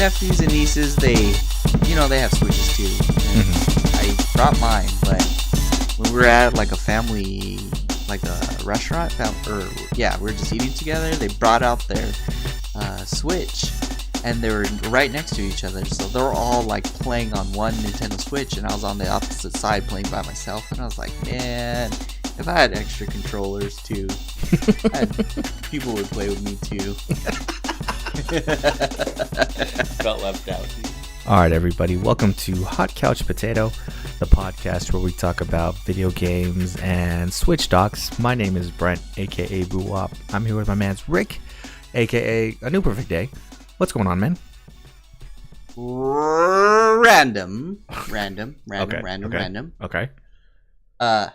nephews and nieces, they have Switches too. I brought mine, but when we were at like a family, like a restaurant, we were just eating together. They brought out their Switch, and they were right next to each other. So they were all like playing on one Nintendo Switch, and I was on the opposite side playing by myself. And I was like, man, if I had extra controllers too, people would play with me too. Felt left out. All right, everybody. Welcome to Hot Couch Potato, the podcast where we talk about video games and Switch docs. My name is Brent, a.k.a. Boo Wop. I'm here with my man's Rick, a.k.a. A New Perfect Day. What's going on, man? Random. Okay.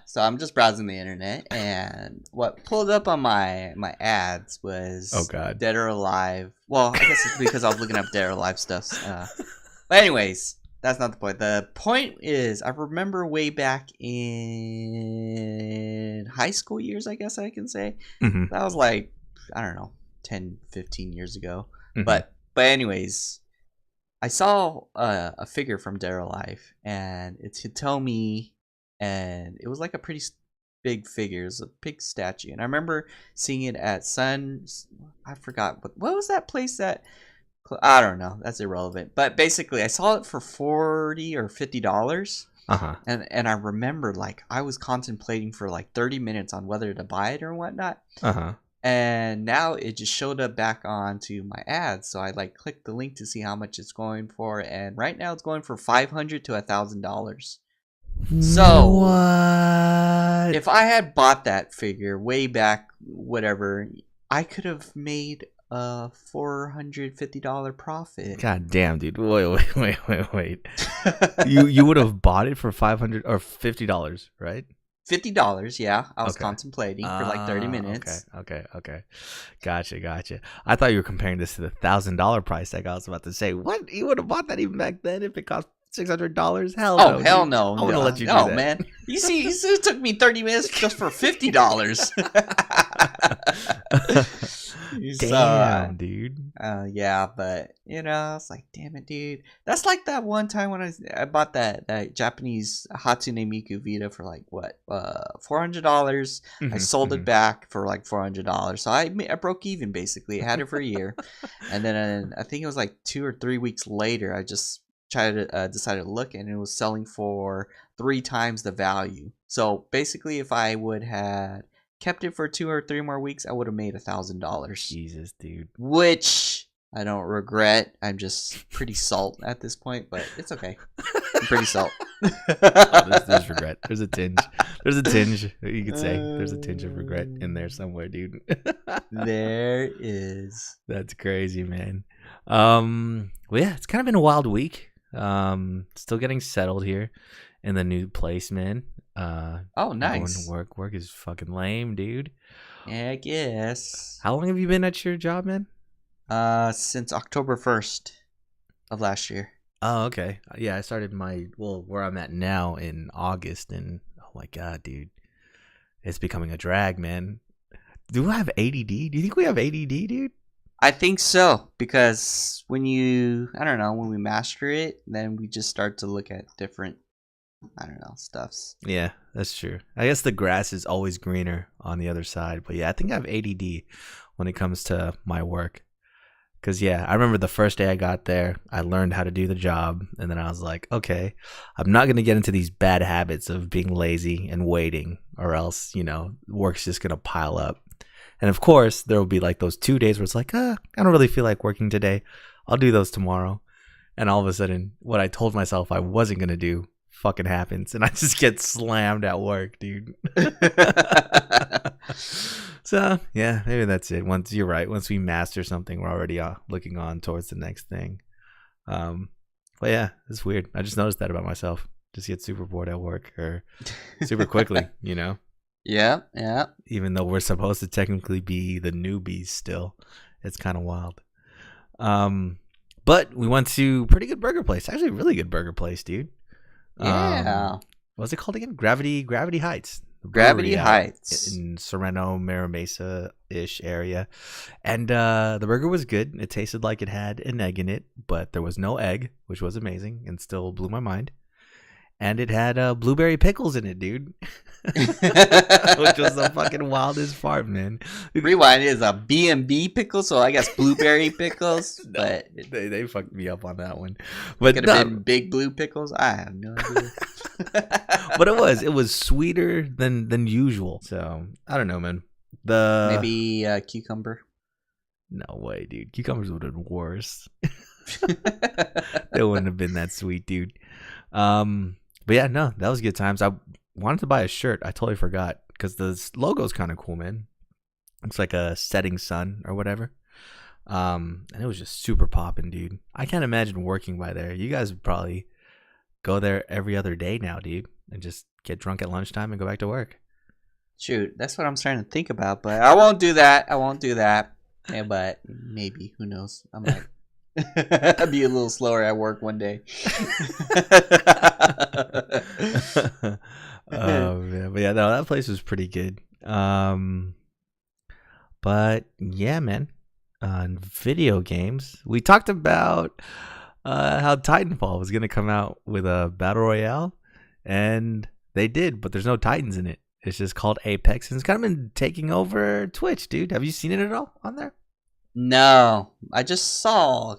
So I'm just browsing the internet, and what pulled up on my ads was Dead or Alive. Well, I guess it's because I was looking up Dead or Alive stuff. But anyways, that's not the point. The point is, I remember way back in high school years, I guess I can say. Mm-hmm. That was like, I don't know, 10, 15 years ago. Mm-hmm. But anyways, I saw a figure from Dead or Alive, and it's Hitomi, and it was like a pretty big figure. It was a big statue. And I remember seeing it at I forgot, what was that place that... I don't know. That's irrelevant. But basically, I saw it for $40 or $50. And I remember, like, I was contemplating for like 30 minutes on whether to buy it or whatnot. And now it just showed up back onto my ads. So I like clicked the link to see how much it's going for. And right now it's going for $500 to $1,000. So what? If I had bought that figure way back, whatever, I could have made a $450 profit. God damn, dude. Wait. You would have bought it for $500 or $50, right? $50, yeah. I was contemplating for like 30 minutes. Okay. Gotcha. I thought you were comparing this to the $1,000 price tag. I was about to say, what? You would have bought that even back then if it cost $600? Hell no. Oh, hell no. I wouldn't let you do that. Man. You see, it took me 30 minutes just for $50. Damn, dude. Yeah, but it's like, damn it, dude. That's like that one time when I bought that Japanese Hatsune Miku Vita for like what, $400. I sold it back for like $400. So I broke even basically. I had it for a year, and then I think it was like 2 or 3 weeks later, I just decided to look, and it was selling for 3 times the value. So basically, if I would have kept it for 2 or 3 more weeks, I would have made $1,000. Jesus, dude. Which I don't regret. I'm just pretty salt at this point, but it's okay. I'm pretty salt. There's regret. There's a tinge. You could say there's a tinge of regret in there somewhere, dude. There is. That's crazy, man. Well, yeah, it's kind of been a wild week. Still getting settled here in the new place, man. Oh, nice. Going to work is fucking lame, dude. Yeah, I guess. How long have you been at your job, man? Since October 1st of last year. Oh, okay. Yeah, I started where I'm at now in August, and oh my god, dude, it's becoming a drag, man. Do I have ADD? Do you think we have ADD, dude? I think so, because when we master it, then we just start to look at different, stuffs. Yeah, that's true. I guess the grass is always greener on the other side. But yeah, I think I have ADD when it comes to my work. Because, yeah, I remember the first day I got there, I learned how to do the job. And then I was like, okay, I'm not going to get into these bad habits of being lazy and waiting, or else, work's just going to pile up. And of course, there will be like those 2 days where it's like, I don't really feel like working today. I'll do those tomorrow. And all of a sudden, what I told myself I wasn't going to do fucking happens. And I just get slammed at work, dude. So, yeah, maybe that's it. You're right. Once we master something, we're already looking on towards the next thing. But yeah, it's weird. I just noticed that about myself. Just get super bored at work or super quickly, Yeah. Even though we're supposed to technically be the newbies still. It's kind of wild. But we went to a pretty good burger place. Actually, a really good burger place, dude. Yeah. What's it called again? Gravity Heights. the Gravity brewery out Heights. in Sereno, Mira Mesa ish area, and the burger was good. It tasted like it had an egg in it, but there was no egg, which was amazing and still blew my mind. And it had blueberry pickles in it, dude, which was the fucking wildest part, man. Rewind is a B&B pickle, so I guess blueberry pickles. No, But they fucked me up on that one. But could no, have been big blue pickles. I have no idea. but it was sweeter than usual. So I don't know, man. Maybe cucumber. No way, dude. Cucumbers would have been worse. They wouldn't have been that sweet, dude. But yeah, no, that was good times. I wanted to buy a shirt. I totally forgot because the logo's kind of cool, man. It's like a setting sun or whatever. And it was just super popping, dude. I can't imagine working by there. You guys would probably go there every other day now, dude, and just get drunk at lunchtime and go back to work. Shoot, that's what I'm starting to think about, but I won't do that. Yeah, but maybe, who knows? I might. I'd be a little slower at work one day. Oh man, but yeah, no, that place was pretty good. But yeah, man, on video games, we talked about how Titanfall was gonna come out with a battle royale, and they did, but there's no Titans in it. It's just called Apex, and it's kind of been taking over Twitch, dude. Have you seen it at all on there? No, I just saw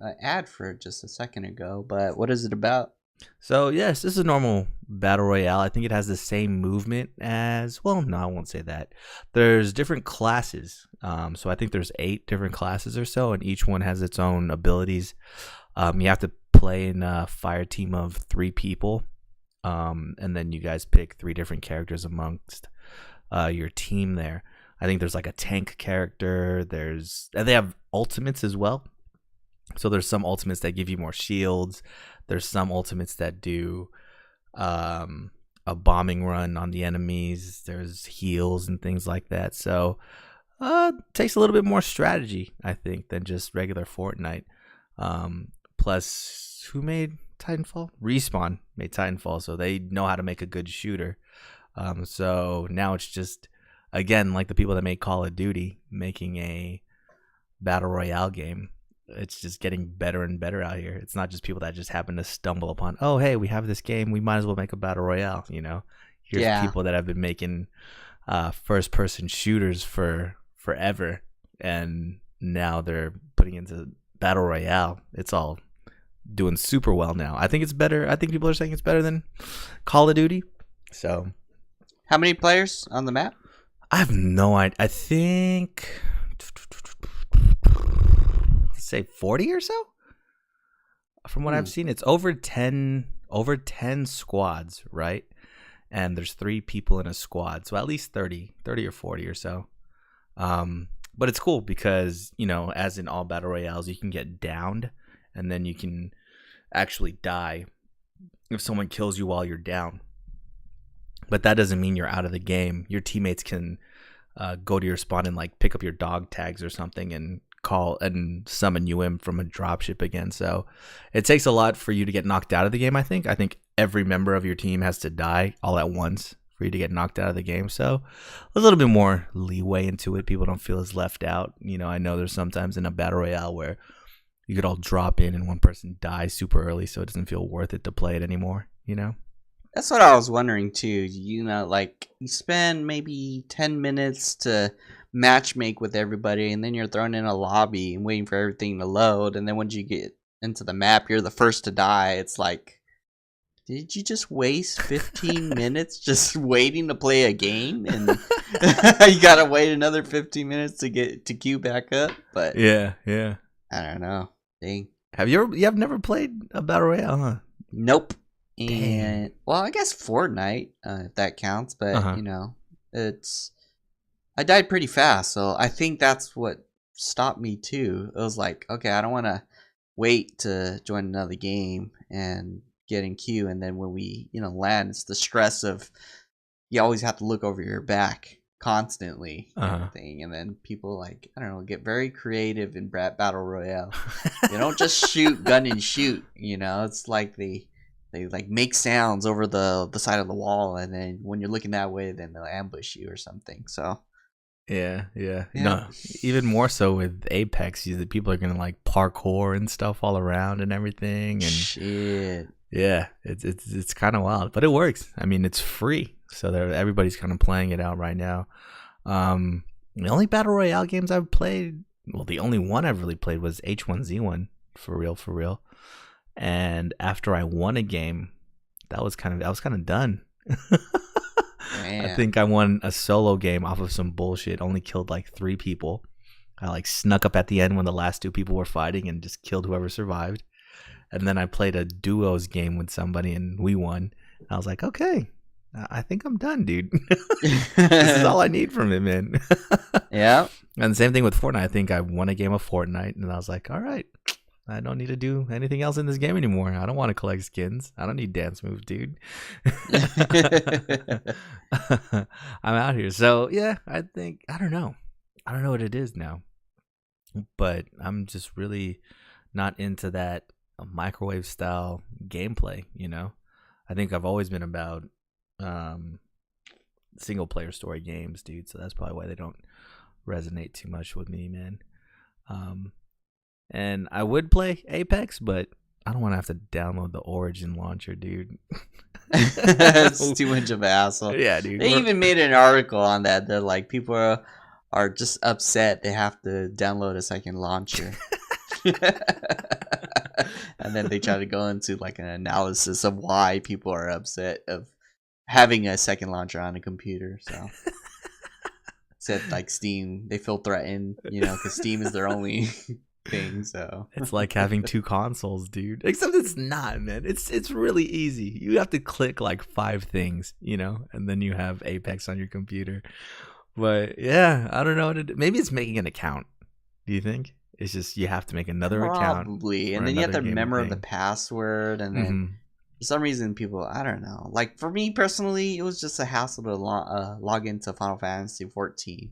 an ad for it just a second ago, but what is it about? So yes, this is a normal battle royale. I think it has the same movement as, well, no, I won't say that. There's different classes. So I think there's 8 different classes or so, and each one has its own abilities. You have to play in a fire team of 3 people, and then you guys pick 3 different characters amongst your team there. I think there's like a tank character. And they have ultimates as well. So there's some ultimates that give you more shields. There's some ultimates that do a bombing run on the enemies. There's heals and things like that. So it takes a little bit more strategy, I think, than just regular Fortnite. Plus, who made Titanfall? Respawn made Titanfall, so they know how to make a good shooter. So now it's just, again, like the people that made Call of Duty, making a battle royale game. It's just getting better and better out here. It's not just people that just happen to stumble upon, oh, hey, we have this game, we might as well make a battle royale, you know? Here's people that have been making first-person shooters for forever, and now they're putting into battle royale. It's all doing super well now. I think it's better. I think people are saying it's better than Call of Duty. So, How many players on the map? I have no idea. I think, say 40 or so. From what I've seen, it's over 10 squads, right? And there's 3 people in a squad, so at least 30 or 40 or so. But it's cool because, you know, as in all battle royales, you can get downed, and then you can actually die if someone kills you while you're down. But that doesn't mean you're out of the game. Your teammates can go to your spawn and like pick up your dog tags or something and call and summon you in from a dropship again. So it takes a lot for you to get knocked out of the game. I think every member of your team has to die all at once for you to get knocked out of the game. So a little bit more leeway into it. People don't feel as left out. You know, I know there's sometimes in a battle royale where you could all drop in and one person dies super early, so it doesn't feel worth it to play it anymore, you know? That's what I was wondering too. You know, like you spend maybe 10 minutes to match make with everybody, and then you're thrown in a lobby and waiting for everything to load. And then once you get into the map, you're the first to die. It's like, did you just waste 15 minutes just waiting to play a game? And you gotta wait another 15 minutes to get to queue back up. But yeah. I don't know. Dang. You have never played a battle royale, huh? Nope. And Dang. well, I guess Fortnite, if that counts, but you know, I died pretty fast, so I think that's what stopped me too. It was like, okay, I don't want to wait to join another game and get in queue, and then when we, you know, land, it's the stress of you always have to look over your back constantly, kind of thing. And then people, like, I don't know, get very creative in battle royale. You don't just shoot gun and shoot, you know. It's like they they like make sounds over the side of the wall, and then when you're looking that way, then they'll ambush you or something. So Yeah, yeah. yeah. No, even more so with Apex, the people are gonna like parkour and stuff all around and everything, and Shit. yeah, it's kind of wild, but it works. I mean, it's free, so everybody's kind of playing it out right now. The only battle royale games I've played, well, the only one I've really played was H1Z1, for real, for real. And after I won a game, I was kind of done. I Man. think I won a solo game off of some bullshit. Only killed like 3 people. I like snuck up at the end when the last 2 people were fighting and just killed whoever survived. And then I played a duos game with somebody and we won. I was like, okay, I think I'm done, dude. This is all I need from it, man. Yeah. And same thing with Fortnite. I think I won a game of Fortnite and I was like, all right, I don't need to do anything else in this game anymore. I don't want to collect skins. I don't need dance moves, dude. I'm out here. So yeah, I don't know what it is now, but I'm just really not into that microwave style gameplay. I think I've always been about single player story games, dude. So that's probably why they don't resonate too much with me, man. And I would play Apex, but I don't want to have to download the Origin launcher, dude. It's too much of an hassle. Yeah, dude. They even made an article on that. That like people are just upset they have to download a second launcher. And then they try to go into like an analysis of why people are upset of having a second launcher on a computer. So said like Steam, they feel threatened, because Steam is their only thing. So It's like having 2 consoles, dude. Except it's not, man. It's really easy. You have to click like 5 things, and then you have Apex on your computer. But yeah, I don't know. Maybe it's making an account. Do you think? It's just you have to make another account. Probably, for and then you have to another gaming remember the thing. password, and then for some reason people, I don't know. Like for me personally, it was just a hassle to log into Final Fantasy 14.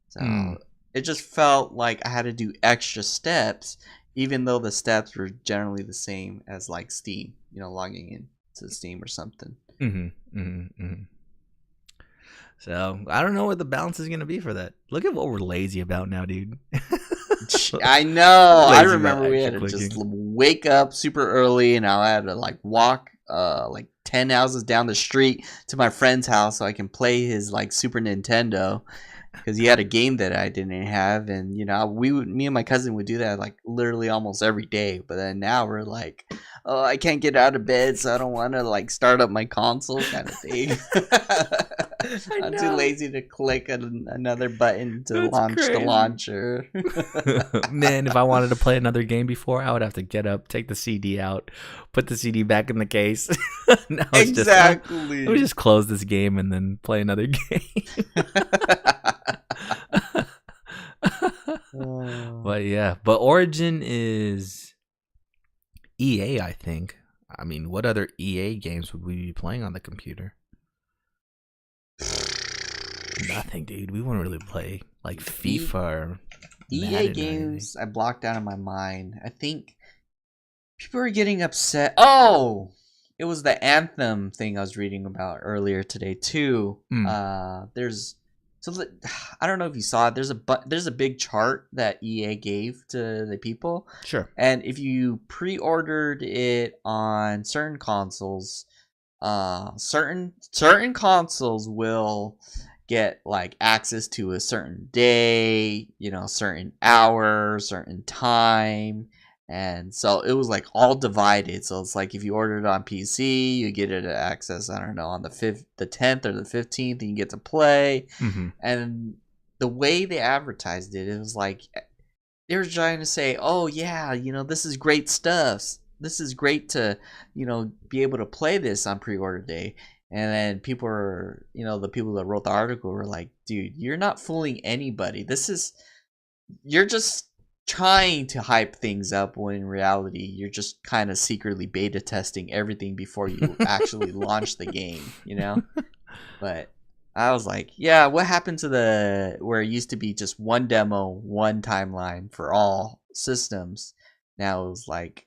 So Mm. it just felt like I had to do extra steps, even though the steps were generally the same as like Steam, logging in to Steam or something. So I don't know what the balance is gonna be for that. Look at what we're lazy about now, dude. I know. I Lazy about remember we had to actually just clicking. wake up super early, and I had to like walk like 10 houses down the street to my friend's house so I can play his like Super Nintendo, because he had a game that I didn't have, and me and my cousin would do that like literally almost every day. But then now we're like, oh, I can't get out of bed, so I don't want to like start up my console kind of thing. I'm too know. lazy to click another button to That's launch the crazy. launcher. Man, if I wanted to play another game before, I would have to get up, take the CD out, put the CD back in the case. Now it's just, Exactly. let me just close this game and then play another game. But yeah, but Origin is EA, I think. I mean, what other EA games would we be playing on the computer? Nothing, dude. We wouldn't really play like FIFA or EA Madden or anything. games I blocked out of my mind. I think people are getting upset. Oh, it was the Anthem thing I was reading about earlier today too. I don't know if you saw it. There's a big chart that EA gave to the people, Sure. and if you pre-ordered it on certain consoles, certain consoles will get like access to a certain day, certain hour, certain time. And so it was like all divided. So it's like if you order it on PC, you get it at access, I don't know, on the 10th or the 15th, and you get to play. Mm-hmm. And the way they advertised it, it was like they were trying to say, oh yeah, this is great stuff. This is great to, be able to play this on pre-order day. And then people are, the people that wrote the article were like, dude, you're not fooling anybody. You're just trying to hype things up when in reality you're just kind of secretly beta testing everything before you actually launch the game, But I was like, yeah, what happened to where it used to be just one demo, one timeline for all systems? Now it was like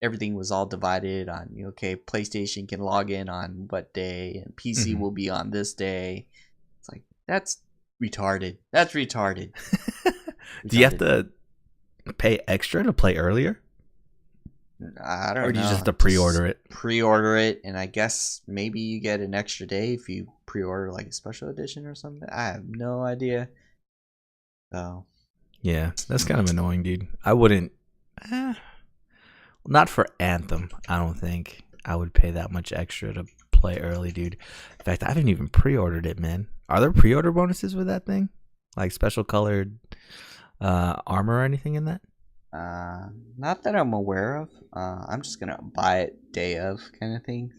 everything was all divided on, okay, PlayStation can log in on what day and PC will be on this day. It's like, that's retarded. That's retarded. Do you have to pay extra to play earlier? I don't know. Or do you just have to pre-order it? Pre-order it, and I guess maybe you get an extra day if you pre-order like a special edition or something. I have no idea. Oh. Yeah, that's kind of annoying, dude. I wouldn't. Not for Anthem, I don't think I would pay that much extra to play early, dude. In fact, I haven't even pre-ordered it, man. Are there pre-order bonuses with that thing? Like special colored armor or anything in that? Not that I'm aware of. I'm just gonna buy it day of kind of thing.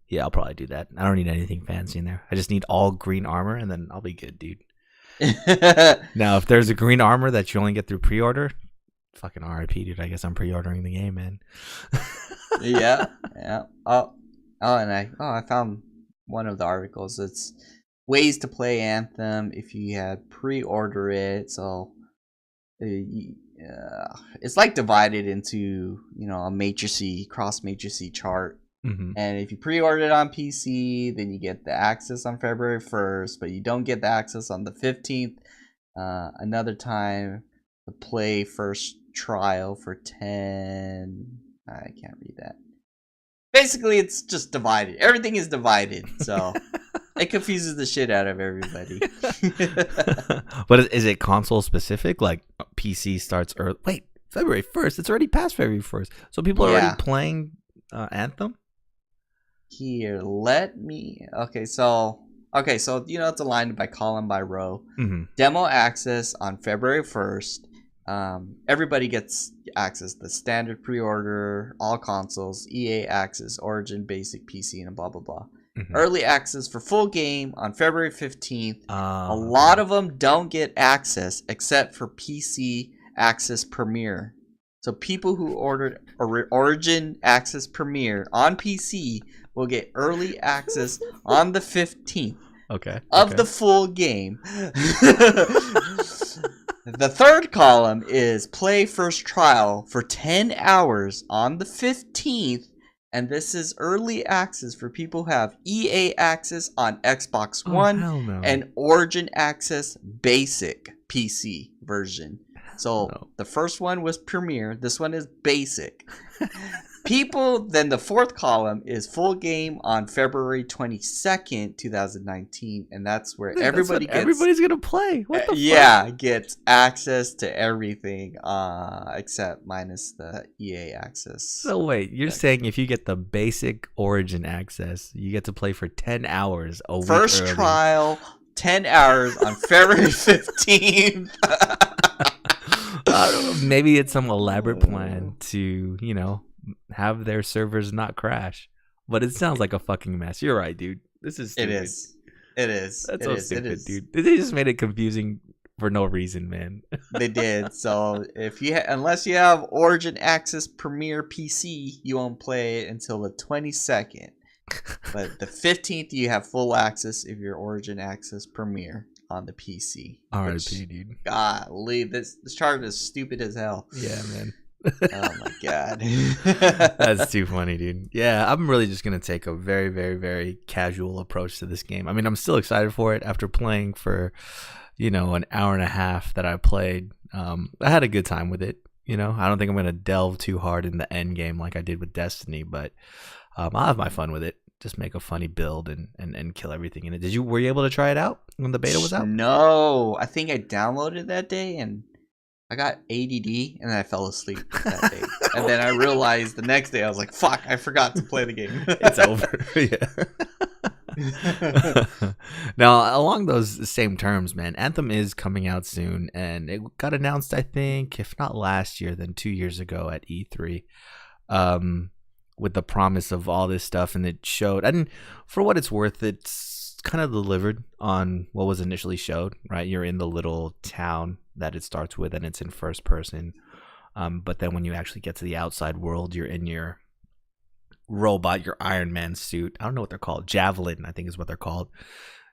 Yeah, I'll probably do that. I don't need anything fancy in there. I just need all green armor, and then I'll be good, dude. Now, if there's a green armor that you only get through pre-order, fucking RIP, dude. I guess I'm pre-ordering the game, man. Yeah. Oh, and I found one of the articles. It's ways to play Anthem if you had pre-order it. So it's like divided into a matrixy, cross matrixy chart. Mm-hmm. And if you pre-order it on PC, then you get the access on February 1st, but you don't get the access on the 15th. Another time, the play first trial for 10. I can't read that. Basically, it's just divided. Everything is divided, so it confuses the shit out of everybody. But is it console specific? Like PC starts early? Wait, February 1st? It's already past February 1st. So people are already playing Anthem? Here, let me. Okay, so it's aligned by column by row. Mm-hmm. Demo access on February 1st. Everybody gets access. The standard pre-order, all consoles, EA access, Origin, Basic, PC, and blah blah blah. Mm-hmm. Early access for full game on February 15th. A lot of them don't get access except for PC Access Premier. So people who ordered Origin Access Premier on PC will get early access on the 15th of the full game. The third column is play first trial for 10 hours on the 15th. And this is early access for people who have EA access on Xbox One and Origin Access Basic PC version. So the first one was Premier. This one is Basic. Then the fourth column is full game on February 22nd, 2019. And that's where everybody's going to play. What the fuck? Gets access to everything except minus the EA access. So wait, you're saying if you get the Basic Origin access, you get to play for 10 hours a week First early. Trial, 10 hours on February 15th. Maybe it's some elaborate plan to, have their servers not crash. But it sounds like a fucking mess. You're right, dude. This is stupid. It is. That's so stupid, dude. They just made it confusing for no reason, man. They did. So unless you have Origin Access Premier PC, you won't play it until the 22nd. But the 15th, you have full access if you're Origin Access Premier on the PC. RIP, dude. Golly, this chart is stupid as hell. Yeah, man. Oh my god. That's too funny, dude. Yeah, I'm really just gonna take a very, very, very casual approach to this game. I mean, I'm still excited for it after playing for, an hour and a half that I played. I had a good time with it. I don't think I'm gonna delve too hard in the end game like I did with Destiny, but I'll have my fun with it. Just make a funny build and kill everything in it. Were you able to try it out when the beta was out? No, I think I downloaded that day and I got ADD and then I fell asleep that day. And then I realized the next day I was like, fuck, I forgot to play the game. It's over. Yeah. Now, along those same terms, man, Anthem is coming out soon, and it got announced, I think, if not last year, then 2 years ago at E3, with the promise of all this stuff, and it showed. And for what it's worth, it's kind of delivered on what was initially showed, right? You're in the little town that it starts with, and it's in first person. But then when you actually get to the outside world, you're in your robot, your Iron Man suit. I don't know what they're called. Javelin, I think is what they're called.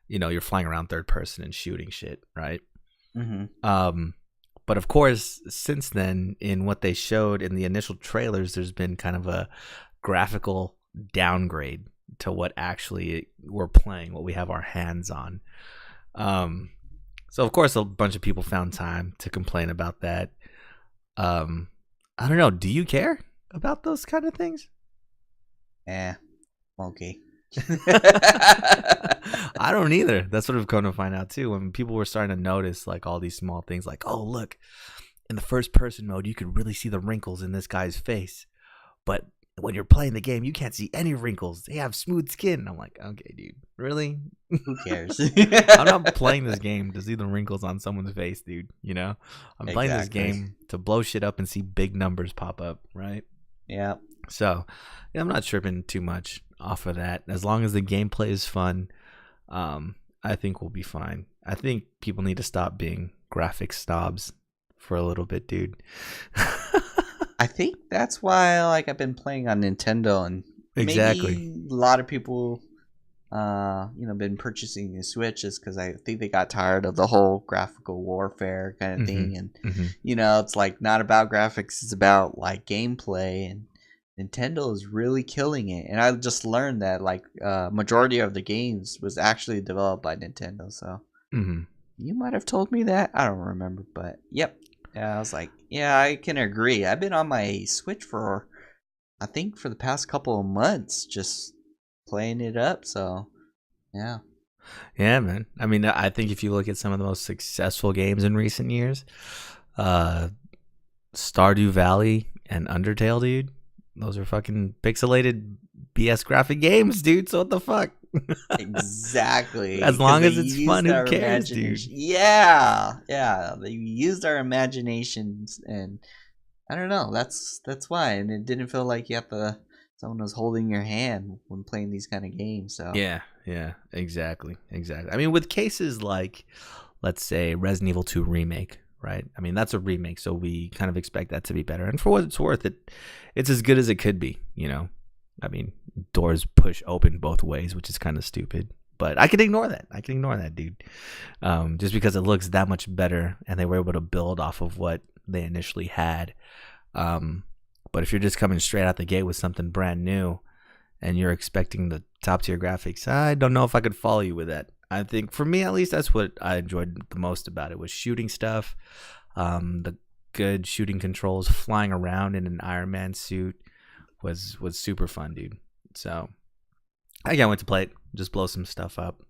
You're flying around third person and shooting shit, right? Mm-hmm. But of course, since then, in what they showed in the initial trailers, there's been kind of a graphical downgrade to what actually we're playing, what we have our hands on. So of course, a bunch of people found time to complain about that. I don't know. Do you care about those kind of things? Okay. I don't either. That's what I've come to find out too. When people were starting to notice like all these small things, like, oh look, in the first person mode, you could really see the wrinkles in this guy's face, but when you're playing the game, you can't see any wrinkles. They have smooth skin. I'm like, okay, dude, really? Who cares? I'm not playing this game to see the wrinkles on someone's face, dude. You know, I'm playing this game to blow shit up and see big numbers pop up, right? Yeah. So, yeah, I'm not tripping too much off of that. As long as the gameplay is fun, I think we'll be fine. I think people need to stop being graphic snobs for a little bit, dude. I think that's why I've been playing on Nintendo, and maybe a lot of people been purchasing the Switch is because I think they got tired of the whole graphical warfare kind of thing, and it's like not about graphics, it's about like gameplay, and Nintendo is really killing it. And I just learned that majority of the games was actually developed by Nintendo. So you might have told me that, I don't remember, but yep. Yeah, I was like, yeah, I can agree. I've been on my Switch for the past couple of months, just playing it up. So, yeah. Yeah, man. I mean, I think if you look at some of the most successful games in recent years, Stardew Valley and Undertale, dude, those are fucking pixelated BS graphic games, dude. So what the fuck? Exactly. As long as it's fun, who cares, dude? Yeah. They used our imaginations, and I don't know. That's why, and it didn't feel like someone was holding your hand when playing these kind of games. So yeah, exactly. I mean, with cases like, let's say, Resident Evil 2 remake, right? I mean, that's a remake, so we kind of expect that to be better. And for what it's worth, it's as good as it could be, you know? I mean, doors push open both ways, which is kind of stupid. But I can ignore that, dude. Just because it looks that much better and they were able to build off of what they initially had. But if you're just coming straight out the gate with something brand new and you're expecting the top tier graphics, I don't know if I could follow you with that. I think for me, at least, that's what I enjoyed the most about it was shooting stuff, the good shooting controls, flying around in an Iron Man suit was super fun, dude. So I can't wait to play it, just blow some stuff up.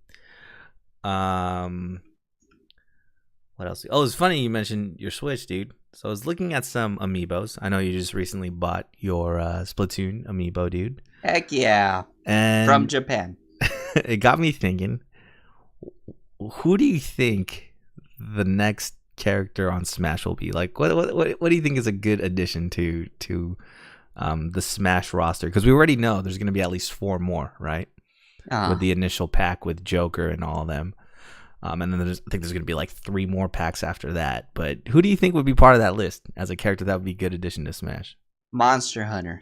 What else? Oh, it's funny you mentioned your Switch, dude. So I was looking at some amiibos. I know you just recently bought your Splatoon amiibo, dude. Heck yeah. And from Japan. It got me thinking, who do you think the next character on Smash will be? Like, what do you think is a good addition to the Smash roster? Because we already know there's going to be at least 4 more, right? With the initial pack with Joker and all of them. And then I think there's going to be like 3 more packs after that. But who do you think would be part of that list as a character that would be a good addition to Smash? Monster Hunter.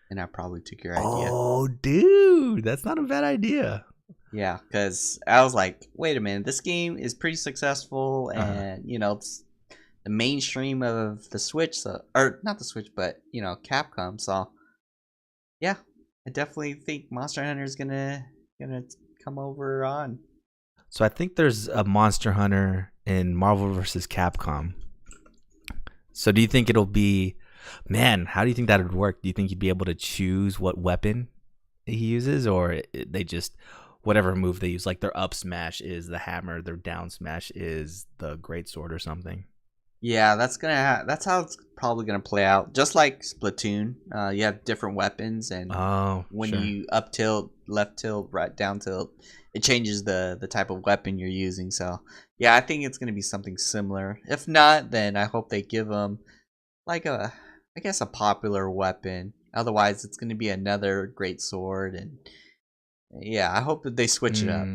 And I probably took your idea. Oh, dude. That's not a bad idea. Yeah, because I was like, wait a minute. This game is pretty successful. And, it's the mainstream of the Switch. So, or not the Switch, but, Capcom. So, yeah. I definitely think Monster Hunter is gonna come over on. So I think there's a Monster Hunter in Marvel vs. Capcom. So do you think it'll be, man, how do you think that would work? Do you think you'd be able to choose what weapon he uses, or they just, whatever move they use, like their up smash is the hammer, their down smash is the greatsword or something? Yeah, that's how it's probably gonna play out. Just like Splatoon, you have different weapons, and when you up tilt, left tilt, right down tilt, it changes the type of weapon you're using. So yeah, I think it's gonna be something similar. If not, then I hope they give them like a popular weapon. Otherwise, it's gonna be another great sword, and yeah, I hope that they switch it up.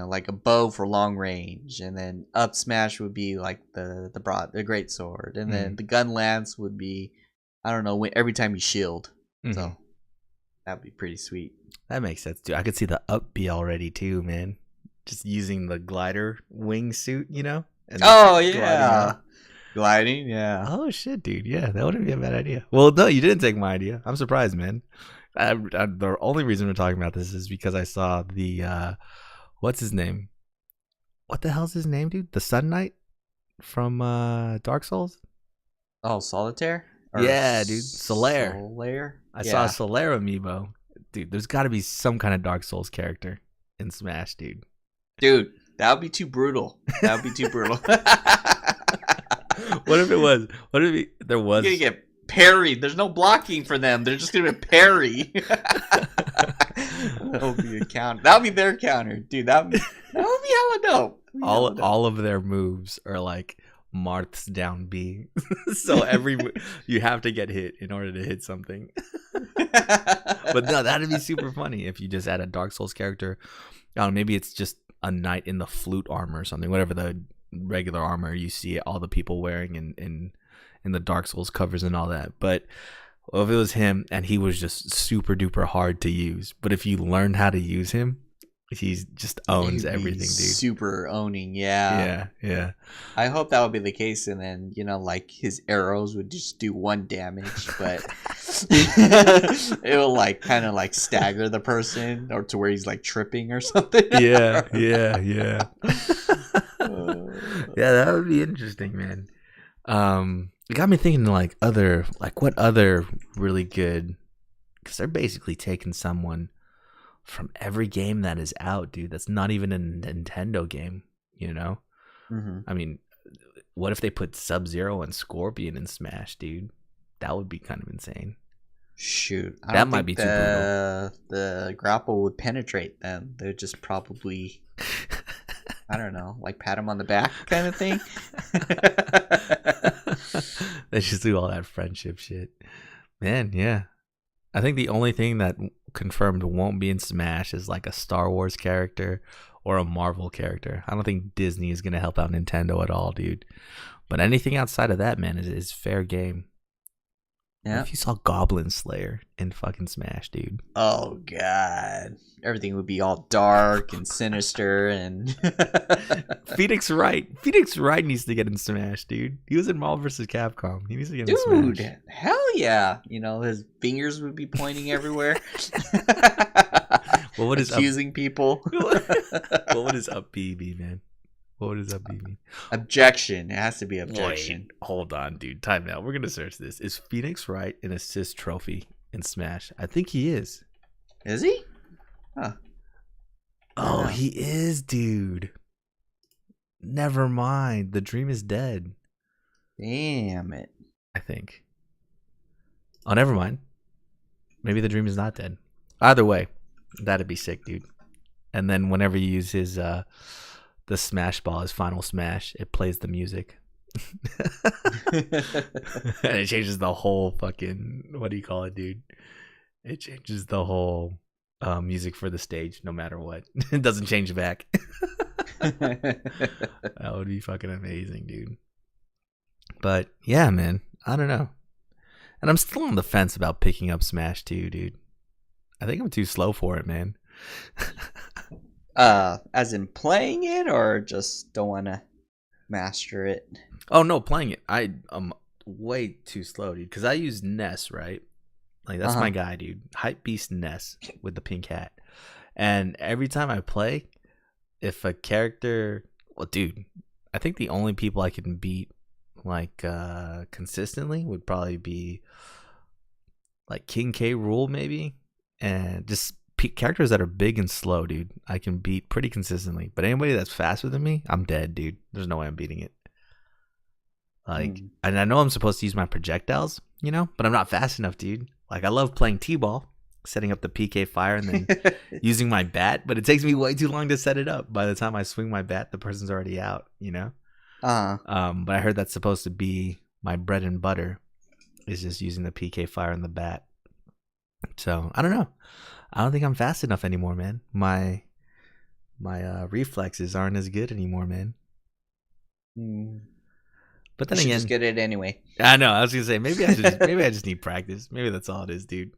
Like a bow for long range, and then up smash would be like the great sword, and then the gun lance would be, I don't know, every time you shield. So that'd be pretty sweet. That makes sense, dude. I could see the up B already too, man. Just using the glider wing suit, And oh yeah, gliding. Yeah. Oh shit, dude. Yeah, that wouldn't be a bad idea. Well, no, you didn't take my idea. I'm surprised, man. The only reason we're talking about this is because I saw the what's his name? What the hell's his name, dude? The Sun Knight from Dark Souls? Oh, Solitaire? Yeah, dude. Solaire. Solaire? I saw a Solaire amiibo. Dude, there's got to be some kind of Dark Souls character in Smash, dude. Dude, that would be too brutal. That would be too brutal. What if it was? What if there was? You're going to get parried. There's no blocking for them. They're just going to parry. That would be a counter. That would be their counter. Dude, that would be hella dope. All of their moves are like Marth's down B. So you have to get hit in order to hit something. But no, that'd be super funny if you just add a Dark Souls character. I don't know, maybe it's just a knight in the flute armor or something, whatever the regular armor you see all the people wearing in the Dark Souls covers and all that. But if it was him and he was just super duper hard to use, but if you learn how to use him, he just owns everything, dude. Super owning, yeah. Yeah. I hope that would be the case, and then like his arrows would just do 1 damage, but it will like kind of like stagger the person, or to where he's like tripping or something. Yeah. Yeah, that would be interesting, man. It got me thinking what other really good, because they're basically taking someone from every game that is out, dude. That's not even a Nintendo game, Mm-hmm. I mean, what if they put Sub-Zero and Scorpion in Smash, dude? That would be kind of insane. Shoot, that might be too brutal. The grapple would penetrate them. They'd just probably, I don't know, like pat them on the back kind of thing. They just do all that friendship shit, man. Yeah, I think the only thing that confirmed won't be in Smash is like a Star Wars character or a Marvel character. I don't think Disney is gonna help out Nintendo at all, dude. But anything outside of that, man, is fair game. Yeah. If you saw Goblin Slayer in fucking Smash, dude. Oh god, everything would be all dark and sinister and. Phoenix Wright needs to get in Smash, dude. He was in Marvel vs. Capcom. He needs to get in Smash. Dude, hell yeah! His fingers would be pointing everywhere. What would his accusing people? What would his up B be, man? What does that mean? Objection. It has to be objection. Wait, hold on, dude. Time out. We're gonna search this. Is Phoenix Wright an assist trophy in Smash? I think he is. Is he? Huh. Oh, he is, dude. Never mind. The dream is dead. Damn it. I think. Oh, never mind. Maybe the dream is not dead. Either way, that'd be sick, dude. And then whenever you use his the Smash Ball, his final smash, it plays the music. And it changes the whole fucking, what do you call it, dude? It changes the whole music for the stage, no matter what. It doesn't change back. That would be fucking amazing, dude. But yeah, man, I don't know. And I'm still on the fence about picking up Smash 2, dude. I think I'm too slow for it, man. As in playing it, or just don't want to master it? Oh no, playing it. I'm way too slow, dude. Because I use Ness, right? Like that's my guy, dude. Hype Beast Ness with the pink hat. And every time I play, if a character, well, dude, I think the only people I can beat like consistently would probably be like King K. Rool, maybe, and just characters that are big and slow, dude. I can beat pretty consistently, but anybody that's faster than me, I'm dead, dude. There's no way I'm beating it. Like, and I know I'm supposed to use my projectiles, but I'm not fast enough, dude. Like, I love playing T-ball, setting up the PK fire and then using my bat, but it takes me way too long to set it up. By the time I swing my bat, the person's already out, But I heard that's supposed to be my bread and butter, is just using the PK fire and the bat. So I don't know. I don't think I'm fast enough anymore, man. My reflexes aren't as good anymore, man. But then again, just get it anyway. I know. I was gonna say maybe I just need practice. Maybe that's all it is, dude.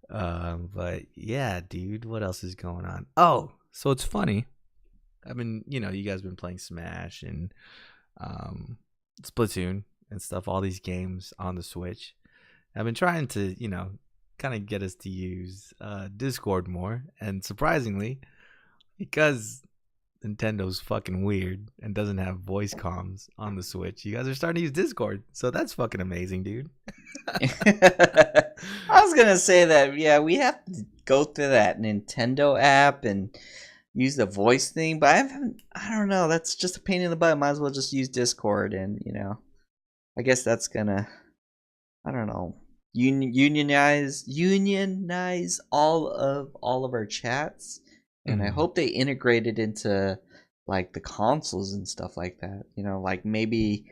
But yeah, dude. What else is going on? Oh, so it's funny. I mean, you know, you guys been playing Smash and Splatoon and stuff, all these games on the Switch. I've been trying to, you know, kind of get us to use Discord more. And surprisingly, because Nintendo's fucking weird and doesn't have voice comms on the Switch, you guys are starting to use Discord. So that's fucking amazing, dude. I was gonna say that, yeah, we have to go through that Nintendo app and use the voice thing, but I don't know, that's just a pain in the butt. Might as well just use Discord, and you know, I guess that's gonna, I don't know, unionize all of our chats, and I hope they integrate it into like the consoles and stuff like that. You know, like maybe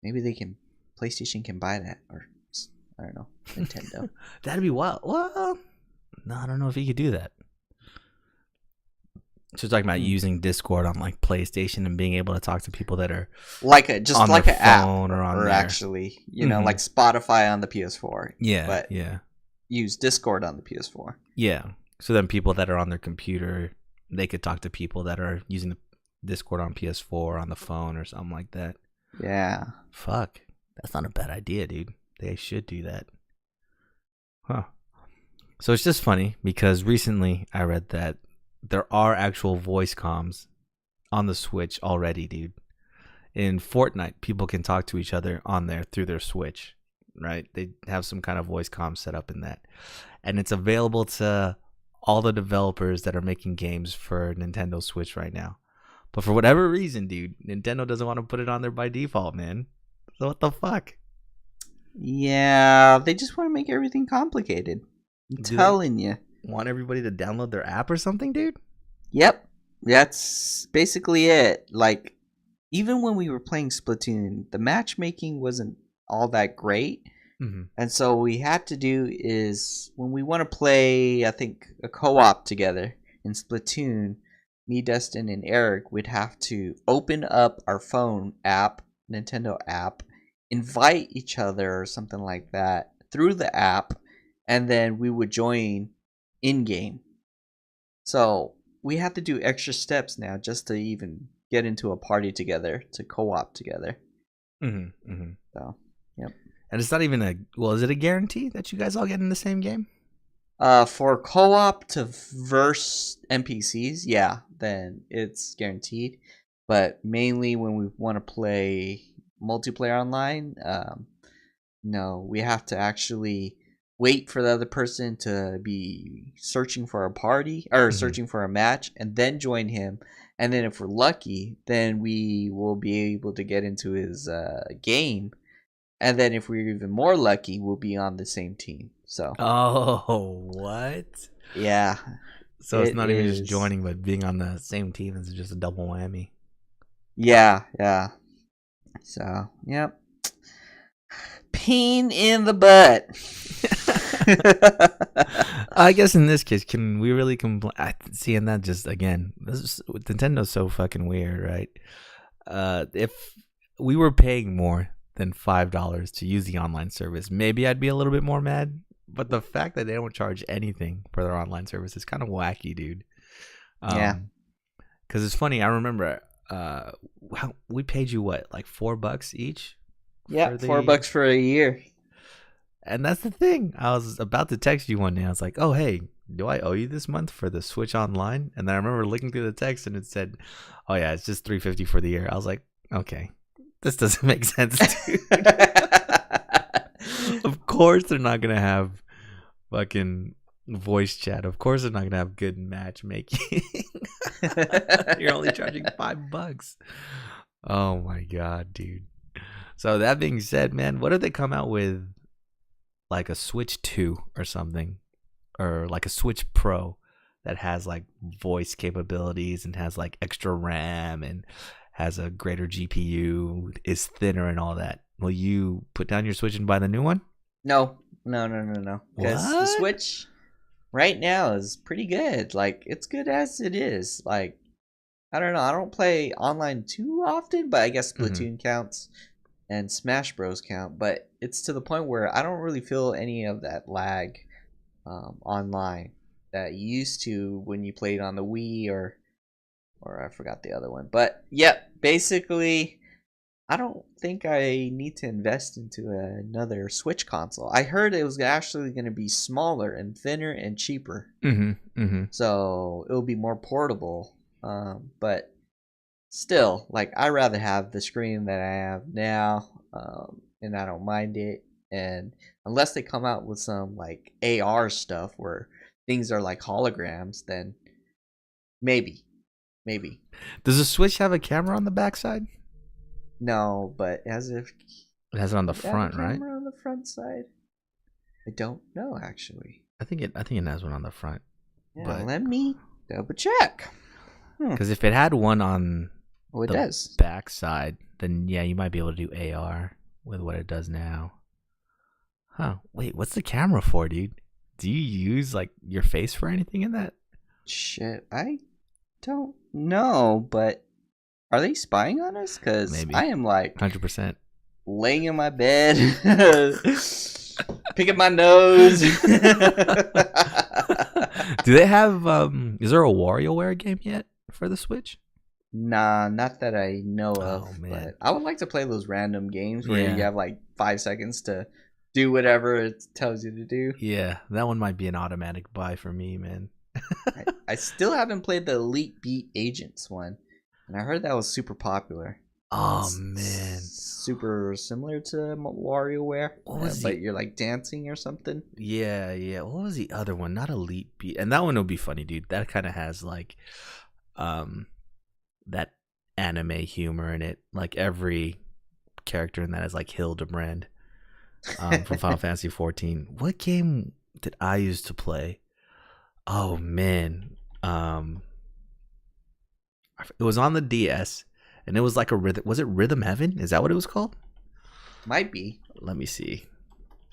they can, PlayStation can buy that, or I don't know, Nintendo. That'd be wild. Well, no, I don't know if you could do that. So talking about using Discord on like PlayStation and being able to talk to people that are like a just on like their an app, phone or on or their... actually, you know, like Spotify on the PS4. Yeah, but yeah. Use Discord on the PS4. Yeah. So then people that are on their computer, they could talk to people that are using the Discord on PS4 on the phone or something like that. Yeah. Fuck. That's not a bad idea, dude. They should do that. Huh. So it's just funny because recently I read that there are actual voice comms on the Switch already, dude. In Fortnite, people can talk to each other on there through their Switch, right? They have some kind of voice comm set up in that. And it's available to all the developers that are making games for Nintendo Switch right now. But for whatever reason, dude, Nintendo doesn't want to put it on there by default, man. So what the fuck? Yeah, they just want to make everything complicated. I'm telling you. Want everybody to download their app or something, dude? Yep. That's basically it. Like, even when we were playing Splatoon, the matchmaking wasn't all that great. Mm-hmm. And so what we had to do is, when we want to play, I think, a co-op together in Splatoon, me, Dustin, and Eric would have to open up our phone app, Nintendo app, invite each other or something like that through the app, and then we would join in-game. So we have to do extra steps now just to even get into a party together, to co-op together. Mm-hmm. Mm-hmm. So, yep. And it's not even is it a guarantee that you guys all get in the same game? For co-op to verse NPCs, yeah, then it's guaranteed. But mainly when we want to play multiplayer online, no, we have to actually wait for the other person to be searching for a party or searching for a match, and then join him. And then if we're lucky, then we will be able to get into his game. And then if we're even more lucky, we'll be on the same team. So. Oh, what? Yeah. So it's not even just joining, but being on the same team is just a double whammy. Yeah, yeah. So, yep. Pain in the butt. I guess in this case, can we really complain? Seeing that just again, Nintendo's so fucking weird, right? If we were paying more than $5 to use the online service, maybe I'd be a little bit more mad. But the fact that they don't charge anything for their online service is kind of wacky, dude. Yeah. Because it's funny. I remember we paid you what, like $4 each? Yeah, $4 for a year. And that's the thing. I was about to text you one day. I was like, "Oh, hey, do I owe you this month for the Switch Online?" And then I remember looking through the text, and it said, "Oh yeah, it's just $350 for the year." I was like, "Okay, this doesn't make sense, dude." Of course, they're not gonna have fucking voice chat. Of course, they're not gonna have good matchmaking. You're only charging $5. Oh my god, dude. So that being said, man, what if they come out with like a Switch 2 or something, or like a Switch Pro that has like voice capabilities and has like extra RAM and has a greater GPU, is thinner and all that? Will you put down your Switch and buy the new one? No. Because the Switch right now is pretty good. Like, it's good as it is. Like, I don't know. I don't play online too often, but I guess Splatoon counts and Smash Bros count. But it's to the point where I don't really feel any of that lag online that you used to when you played on the Wii or or I forgot the other one. But yeah, basically, I don't think I need to invest into another Switch console. I heard it was actually going to be smaller and thinner and cheaper, so it'll be more portable. But still, like, I rather have the screen that I have now, and I don't mind it. And unless they come out with some like AR stuff where things are like holograms, then maybe, maybe. Does the Switch have a camera on the backside? No, but as if It has it on the does it have front, a right? camera on the front side. I don't know actually. I think it has one on the front. Yeah, But let me double check. because if it had one on Oh, it the does. backside, then yeah, you might be able to do AR with what it does now. Huh? Wait, what's the camera for, dude? Do you use like your face for anything in that? Shit, I don't know, but are they spying on us? Because Maybe. I am like 100%. laying in my bed, picking my nose. Do they have? Is there a WarioWare game yet for the Switch? Nah, not that I know of. Oh, man. But I would like to play those random games where Yeah. you have like 5 seconds to do whatever it tells you to do. Yeah, that one might be an automatic buy for me, man. I still haven't played the Elite Beat Agents one, and I heard that was super popular. Oh It's man, super similar to WarioWare, What was but the- you're like dancing or something. yeah. What was the other one? Not Elite Beat, and that one will be funny, dude. That kind of has like, that anime humor in it. Like every character in that is like Hildebrand, from Final Fantasy 14. What game did I used to play? Oh man, it was on the DS, and it was like a rhythm. Was it Rhythm Heaven? Is that what it was called? Might be. Let me see.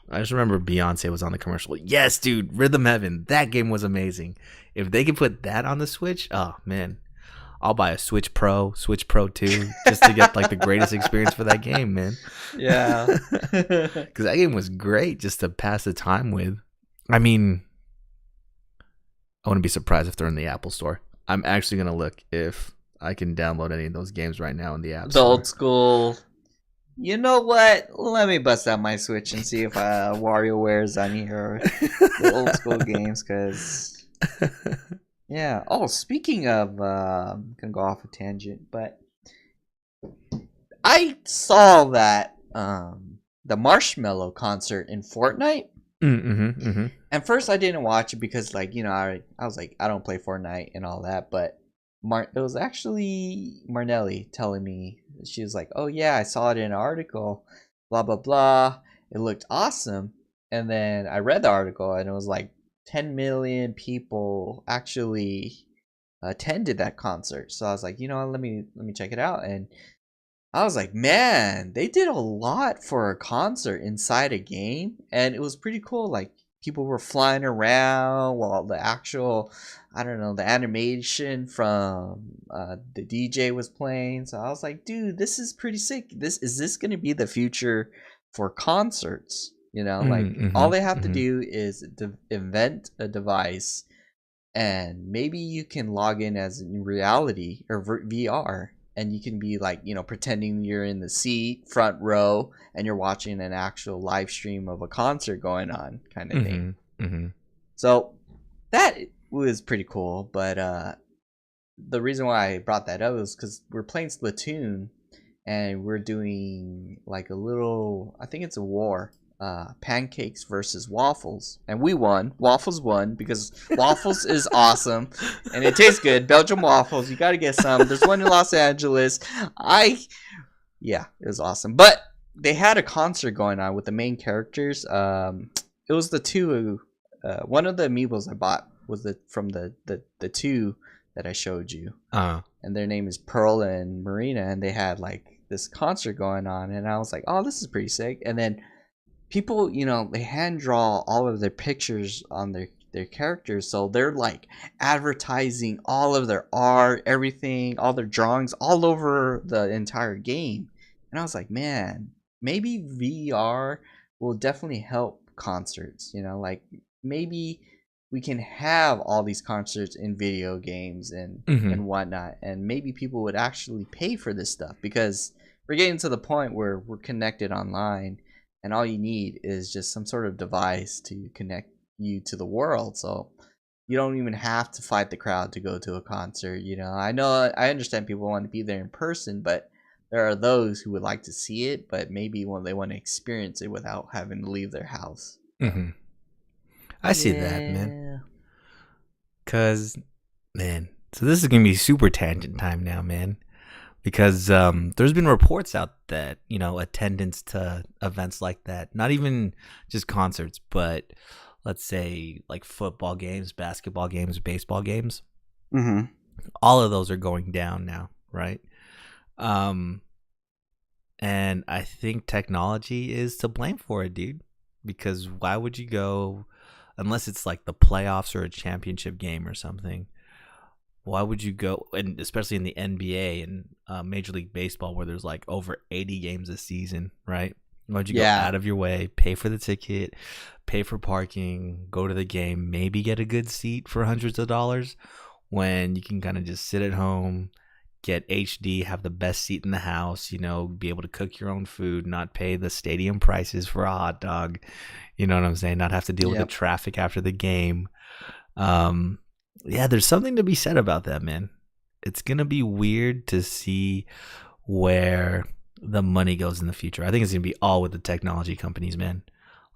I just remember Beyonce was on the commercial. Yes, dude, Rhythm Heaven. That game was amazing. If they could put that on the Switch, oh man, I'll buy a Switch Pro, Switch Pro 2, just to get like the greatest experience for that game, man. Yeah. Because that game was great just to pass the time with. I mean, I wouldn't be surprised if they're in the Apple Store. I'm actually gonna look if I can download any of those games right now in the App The Store. old school. You know what? Let me bust out my Switch and see if WarioWare's on here. The old school games, because yeah. Oh, speaking of, gonna go off a tangent, but I saw that the Marshmello concert in Fortnite. And first, I didn't watch it because, like, you know, I was like, I don't play Fortnite and all that. But it was actually Marnelli telling me. She was like, "Oh yeah, I saw it in an article, blah blah blah. It looked awesome." And then I read the article, and it was like 10 million people actually attended that concert. So I was like, you know, let me check it out. And I was like, man, they did a lot for a concert inside a game, and it was pretty cool. Like, people were flying around while the actual, I don't know, the animation from the DJ was playing. So I was like, dude, this is pretty sick. Is this gonna be the future for concerts? You know, like all they have to do is invent a device, and maybe you can log in as in reality or VR, and you can be like, you know, pretending you're in the seat front row and you're watching an actual live stream of a concert going on, kind of thing. So that was pretty cool. But the reason why I brought that up is because we're playing Splatoon, and we're doing like a little, I think it's a war, pancakes versus waffles, and we won. Waffles won because waffles is awesome and it tastes good. Belgium waffles, you gotta get some. There's one in Los Angeles. Yeah, it was awesome. But they had a concert going on with the main characters. It was the two. One of the amiibos I bought was from the two that I showed you, and their name is Pearl and Marina, and they had like this concert going on, and I was like, oh, this is pretty sick. And then people, you know, they hand draw all of their pictures on their characters, so they're like advertising all of their art, everything, all their drawings all over the entire game. And I was like, man, maybe VR will definitely help concerts, you know, like maybe we can have all these concerts in video games and whatnot, and maybe people would actually pay for this stuff, because we're getting to the point where we're connected online, and all you need is just some sort of device to connect you to the world. So you don't even have to fight the crowd to go to a concert. I understand people want to be there in person, but there are those who would like to see it, but maybe when they want to experience it without having to leave their house. I see that, man. Cause, man, so this is gonna be super tangent time now, man. Because there's been reports out that attendance to events like that, not even just concerts, but let's say like football games, basketball games, baseball games, all of those are going down now, right? And I think technology is to blame for it, dude. Because why would you go, unless it's like the playoffs or a championship game or something? Why would you go, and especially in the NBA and Major League Baseball, where there's like over 80 games a season, right? Why'd you go out of your way, pay for the ticket, pay for parking, go to the game, maybe get a good seat for hundreds of dollars, when you can kind of just sit at home, get HD, have the best seat in the house, be able to cook your own food, not pay the stadium prices for a hot dog, you know what I'm saying? Not have to deal with the traffic after the game. Yeah, there's something to be said about that, man. It's going to be weird to see where the money goes in the future. I think it's going to be all with the technology companies, man.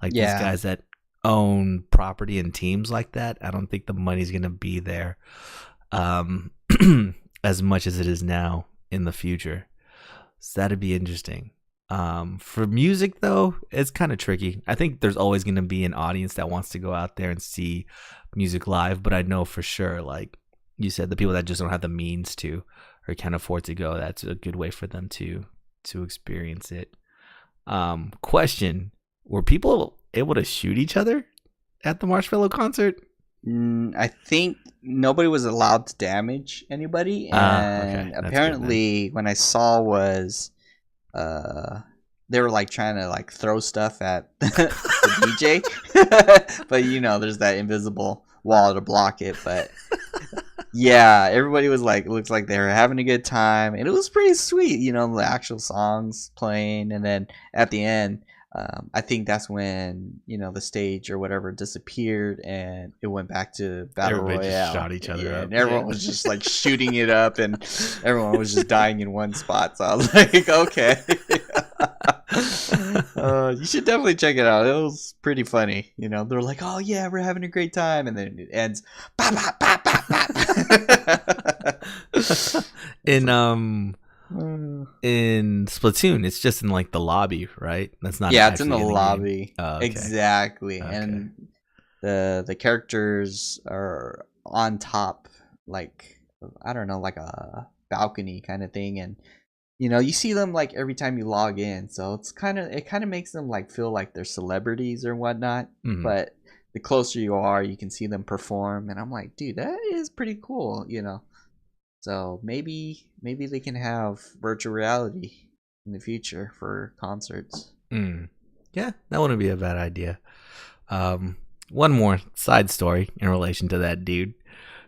Like these guys that own property and teams like that, I don't think the money's going to be there as much as it is now in the future. So that'd be interesting. For music, though, it's kind of tricky. I think there's always going to be an audience that wants to go out there and see music live, but I know for sure, like you said, the people that just don't have the means to or can't afford to go, that's a good way for them to experience it. Question: were people able to shoot each other at the Marshmello concert? I think nobody was allowed to damage anybody, and okay. apparently when I saw was they were like trying to like throw stuff at the DJ, but there's that invisible wall to block it. But yeah, everybody was like, looks like they were having a good time, and it was pretty sweet. The actual songs playing, and then at the end, I think that's when the stage or whatever disappeared, and it went back to battle Everybody royale. just shot each other up, and everyone was just like shooting it up, and everyone was just dying in one spot. So I was like, okay. You should definitely check it out. It was pretty funny. They're like, oh yeah, we're having a great time, and then it ends. Bah, bah, bah, bah, bah. In Splatoon, it's just in like the lobby, right? That's not. Yeah, it's in the lobby. Oh, okay. Exactly, Okay. and the characters are on top, like I don't know, like a balcony kind of thing, and you see them like every time you log in, so it kind of makes them like feel like they're celebrities or whatnot. But the closer you are, you can see them perform, and I'm like, dude, that is pretty cool, So maybe they can have virtual reality in the future for concerts. Yeah, that wouldn't be a bad idea. One more side story in relation to that, dude.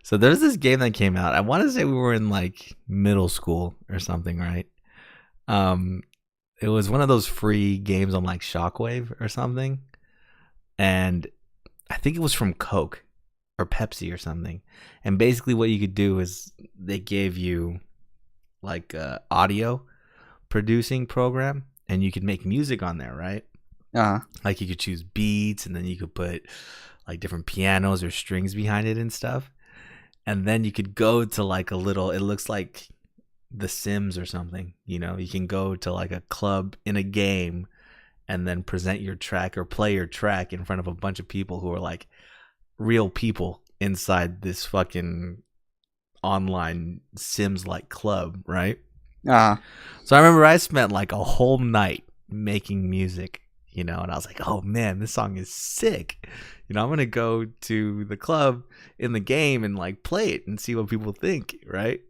So there's this game that came out. I want to say we were in like middle school or something, right? It was one of those free games on like Shockwave or something, and I think it was from Coke or Pepsi or something. And basically what you could do is they gave you like a audio producing program, and you could make music on there, right? Like you could choose beats, and then you could put like different pianos or strings behind it and stuff. And then you could go to like a little, it looks like The Sims or something, you can go to like a club in a game and then present your track or play your track in front of a bunch of people who are like real people inside this fucking online Sims like club, right? So I remember I spent like a whole night making music, and I was like, oh man, this song is sick. I'm gonna go to the club in the game and like play it and see what people think, right?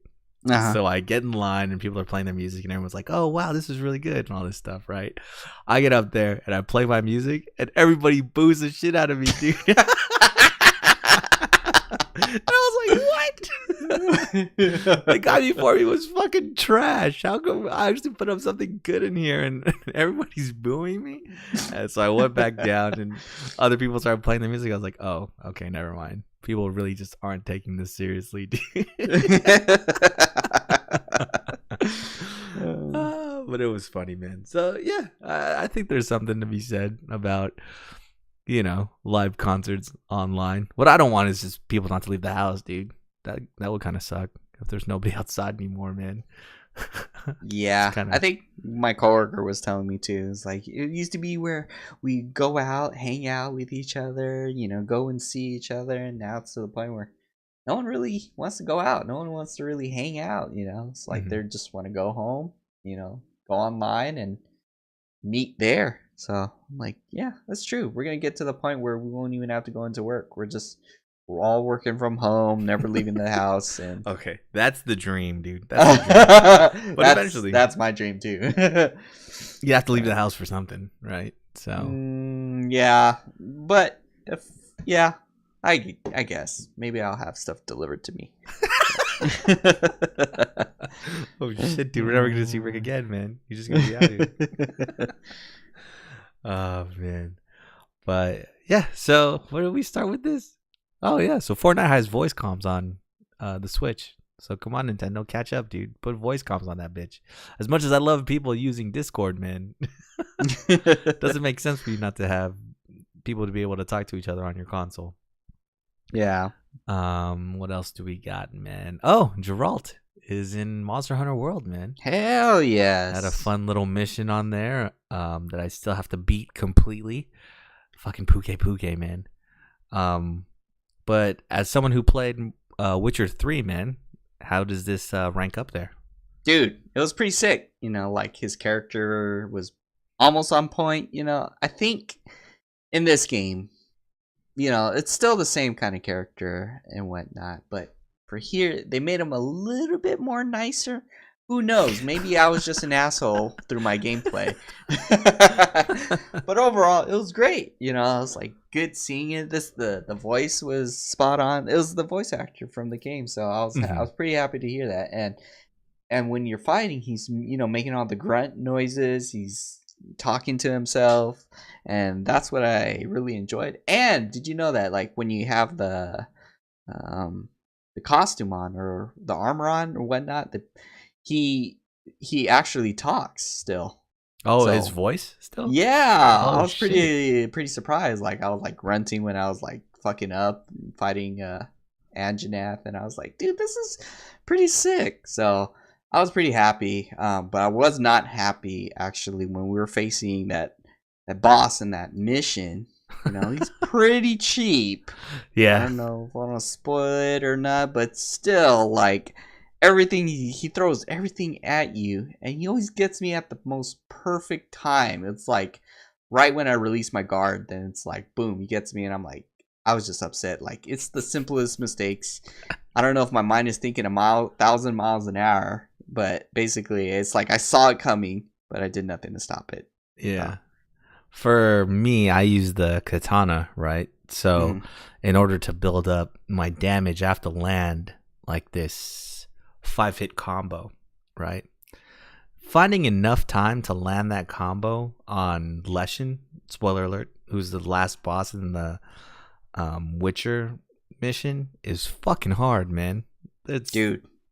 So I get in line and people are playing their music and everyone's like, oh wow, this is really good and all this stuff, right? I get up there and I play my music and everybody boos the shit out of me, dude. The guy before me was fucking trash. How come I actually put up something good in here and everybody's booing me? And so I went back down and other people started playing the music. I was like, oh, okay, never mind. People really just aren't taking this seriously, dude. But it was funny, man. So yeah, I think there's something to be said about, live concerts online. What I don't want is just people not to leave the house, dude. That would kind of suck if there's nobody outside anymore, man. Yeah, kinda... I think my coworker was telling me too. It's like it used to be where we go out, hang out with each other, go and see each other, and now it's to the point where no one really wants to go out. No one wants to really hang out. It's like they just want to go home, go online and meet there. So I'm like, yeah, that's true. We're gonna get to the point where we won't even have to go into work. We're all working from home, never leaving the house. And okay, that's the dream, dude. That's the dream. But eventually, that's my dream too. You have to leave the house for something, right? So yeah, but I guess maybe I'll have stuff delivered to me. Oh shit, dude, we're never gonna see Rick again, man. You're just gonna be out here. Oh man. But yeah, so where do we start with this? Oh yeah, so Fortnite has voice comms on the Switch. So come on, Nintendo, catch up, dude. Put voice comms on that bitch. As much as I love people using Discord, man, doesn't make sense for you not to have people to be able to talk to each other on your console. Yeah. What else do we got, man? Oh, Geralt is in Monster Hunter World, man. Hell yes. Had a fun little mission on there that I still have to beat completely. Fucking Puke, man. But as someone who played Witcher 3, man, how does this rank up there? Dude, it was pretty sick. Like his character was almost on point. I think in this game, it's still the same kind of character and whatnot. But for here, they made him a little bit more nicer. Who knows? Maybe I was just an asshole through my gameplay. But overall, it was great. I was like, good seeing it. The voice was spot on. It was the voice actor from the game, so I was pretty happy to hear that. And when you're fighting, he's making all the grunt noises. He's talking to himself, and that's what I really enjoyed. And did you know that like when you have the costume on or the armor on or whatnot, he actually talks still. Oh, so, his voice still? Yeah, I was pretty surprised. Like I was like grunting when I was like fucking up fighting Anjanath, and I was like, dude, this is pretty sick. So I was pretty happy, but I was not happy actually when we were facing that boss in that mission. He's pretty cheap. Yeah, I don't know if I want to spoil it or not, but still, like everything he throws everything at you, and he always gets me at the most perfect time. It's like right when I release my guard, then it's like boom, he gets me, and I'm like, I was just upset. Like it's the simplest mistakes. I don't know if my mind is thinking 1,000 miles an hour, but basically it's like I saw it coming, but I did nothing to stop it. Yeah. For me, I use the katana, right? So in order to build up my damage, I have to land like this 5-hit combo, right? Finding enough time to land that combo on Leshen, spoiler alert, who's the last boss in the Witcher mission, is fucking hard, man. It's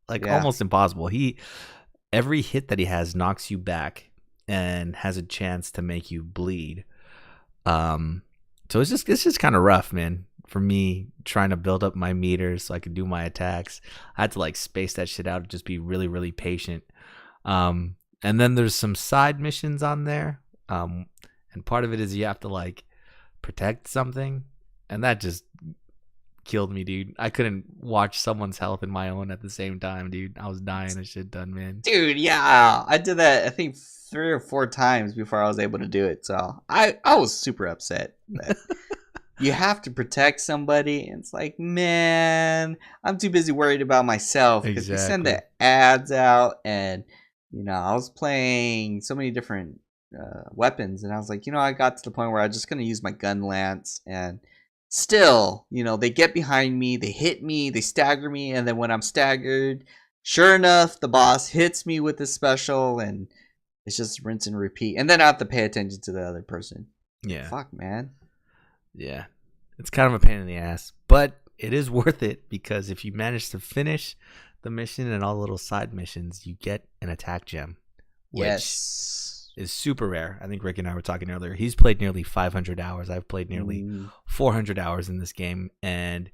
almost impossible. Every hit that he has knocks you back and has a chance to make you bleed. So it's just kind of rough, man, for me trying to build up my meters so I could do my attacks. I had to like space that shit out and just be really, really patient. And then there's some side missions on there. And part of it is you have to like protect something, and that just killed me, dude. I couldn't watch someone's health and my own at the same time, dude. I was dying of shit done, man. Dude, yeah, I did that I think 3 or 4 times before I was able to do it. So I was super upset that you have to protect somebody. And it's like, man, I'm too busy worried about myself because we send the ads out, and I was playing so many different weapons, and I was like, I got to the point where I was just gonna use my gun lance, and still, they get behind me, they hit me, they stagger me, and then when I'm staggered, sure enough, the boss hits me with his special, and it's just rinse and repeat. And then I have to pay attention to the other person. Yeah. Fuck, man. Yeah. It's kind of a pain in the ass, but it is worth it because if you manage to finish the mission and all the little side missions, you get an attack gem, which is super rare. I think Rick and I were talking earlier. He's played nearly 500 hours. I've played nearly 400 hours in this game, and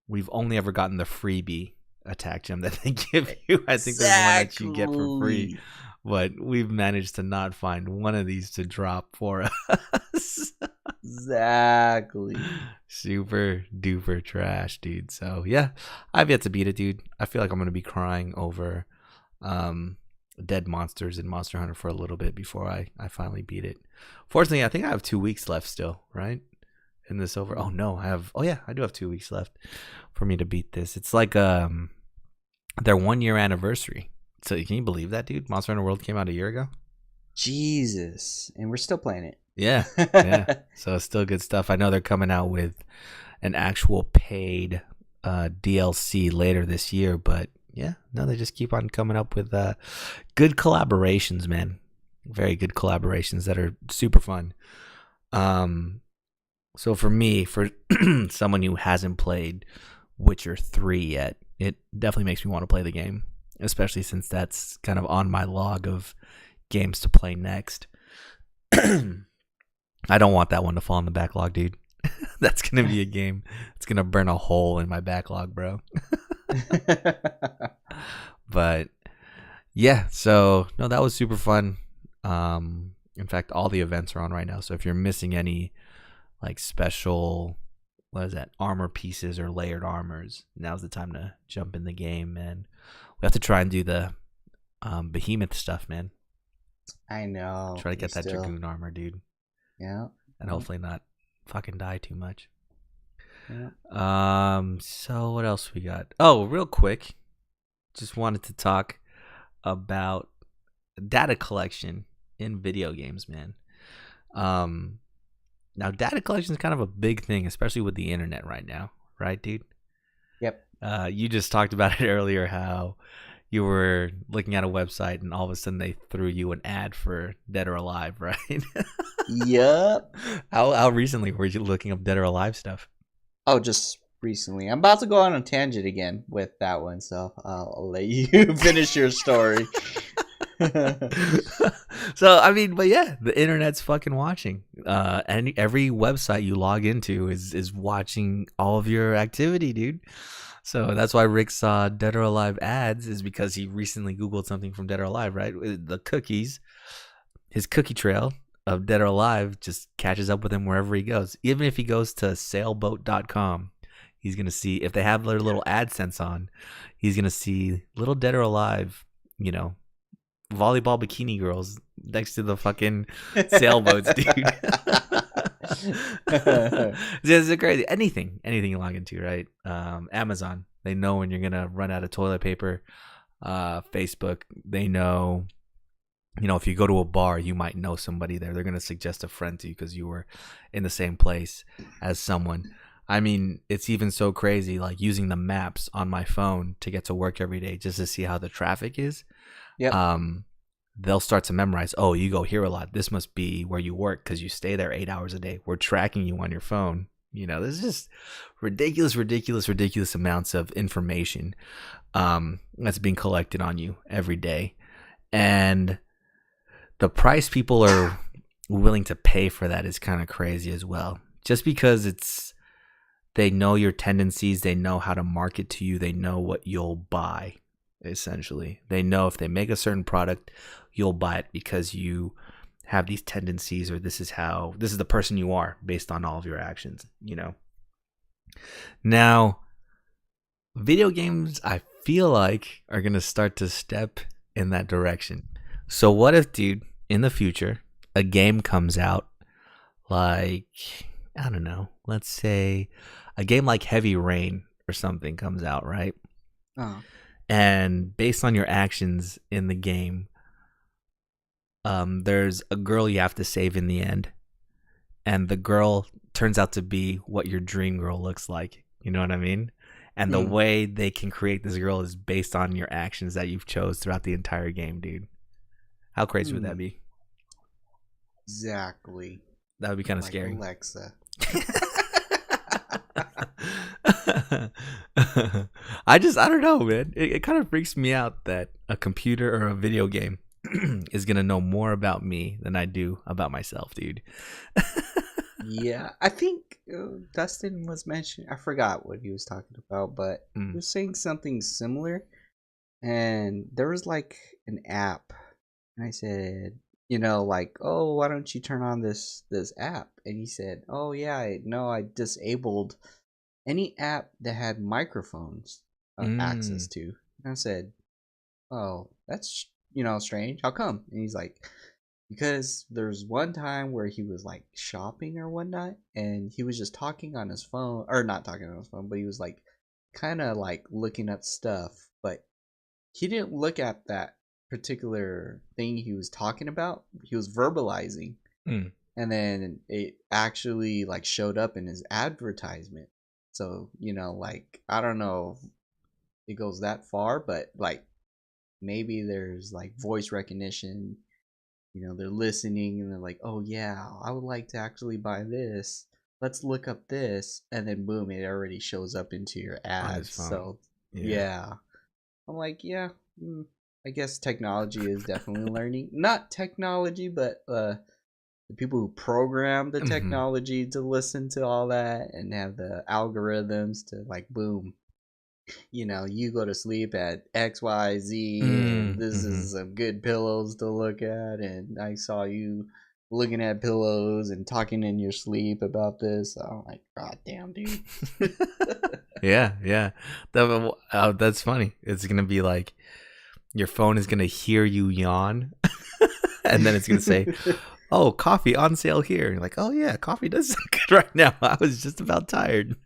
we've only ever gotten the freebie attack gem that they give you. I think there's one that you get for free, but we've managed to not find one of these to drop for us. Exactly. Super duper trash, dude. So yeah, I've yet to beat it, dude. I feel like I'm gonna be crying over dead monsters in Monster Hunter for a little bit before I finally beat it. Fortunately, I think I have 2 weeks left still, right? In this over. Oh no, I do have 2 weeks left for me to beat this. It's like their 1 year anniversary. So can you believe that, dude? Monster Hunter World came out a year ago. Jesus, and we're still playing it. Yeah, yeah. So it's still good stuff. I know they're coming out with an actual paid DLC later this year, but yeah, no, they just keep on coming up with good collaborations, man. Very good collaborations that are super fun. So for me, for someone who hasn't played Witcher 3 yet, it definitely makes me want to play the game, especially since that's kind of on my log of games to play next. I don't want that one to fall in the backlog, dude. That's going to be a game. It's going to burn a hole in my backlog, bro. But yeah, so no, that was super fun. In fact, all the events are on right now. So if you're missing any like special, armor pieces or layered armors, now's the time to jump in the game. And we have to try and do the behemoth stuff, man. I know. Try to get that Dragoon armor, dude. Yeah. And hopefully not fucking die too much. Yeah. So what else we got? Oh, real quick. Just wanted to talk about data collection in video games, man. Now data collection is kind of a big thing, especially with the internet right now, right, dude? Yep. You just talked about it earlier, how you were looking at a website and all of a sudden they threw you an ad for Dead or Alive, right? Yep. How recently were you looking up Dead or Alive stuff? Oh, just recently. I'm about to go on a tangent again with that one, so I'll let you finish your story. So I mean, but yeah, the internet's fucking watching. And every website you log into is watching all of your activity, dude. So that's why Rick saw Dead or Alive ads, is because he recently Googled something from Dead or Alive, right? The cookies, his cookie trail of Dead or Alive just catches up with him wherever he goes. Even if he goes to sailboat.com, he's going to see, if they have their little AdSense on, he's going to see little Dead or Alive, volleyball bikini girls next to the fucking sailboats, dude. It's crazy. Anything you log into, right? Amazon, they know when you're gonna run out of toilet paper. Facebook, they know, if you go to a bar, you might know somebody there. They're gonna suggest a friend to you because you were in the same place as someone. I mean, it's even so crazy, like using the maps on my phone to get to work every day just to see how the traffic is. Yeah. They'll start to memorize, oh, you go here a lot. This must be where you work because you stay there 8 hours a day. We're tracking you on your phone. There's just ridiculous amounts of information that's being collected on you every day. And the price people are willing to pay for that is kind of crazy as well. Just because they know your tendencies, they know how to market to you, they know what you'll buy. Essentially, they know if they make a certain product, you'll buy it because you have these tendencies, or this is the person you are based on all of your actions. Now, video games, I feel like, are gonna start to step in that direction. So what if, dude, in the future, a game comes out like, I don't know, let's say a game like Heavy Rain or something comes out, right? Oh. And based on your actions in the game, there's a girl you have to save in the end. And the girl turns out to be what your dream girl looks like. You know what I mean? And the Hmm. way they can create this girl is based on your actions that you've chose throughout the entire game, dude. How crazy would that be? Exactly. That would be kind of Like scary. Alexa. I don't know, man. It kind of freaks me out that a computer or a video game is gonna know more about me than I do about myself, dude. Yeah, I think Dustin was mentioning. I forgot what he was talking about, but he was saying something similar. And there was like an app, and I said, like, oh, why don't you turn on this app? And he said, oh yeah, I disabled any app that had microphones access to. And I said, oh, that's strange. How come? And he's like, because there's one time where he was like shopping or whatnot, and he was just talking on his phone, or not talking on his phone, but he was like kind of like looking up stuff, but he didn't look at that particular thing he was talking about. He was verbalizing, Mm. and then it actually like showed up in his advertisement. So like, I don't know if it goes that far, but like maybe there's like voice recognition. They're listening and they're like, oh yeah, I would like to actually buy this, let's look up this, and then boom, it already shows up into your On his ads. phone. So Yeah. yeah, I'm like, yeah, I guess technology is definitely learning. Not technology, but the people who program the Mhm. technology to listen to all that and have the algorithms to like, boom, you go to sleep at XYZ, and this Mhm. is some good pillows to look at, and I saw you looking at pillows and talking in your sleep about this. So I'm like, god damn, dude. Yeah. That's funny. It's gonna be like your phone is gonna hear you yawn, and then it's gonna say, "Oh, coffee on sale here." And you're like, "Oh yeah, coffee does sound good right now. I was just about tired."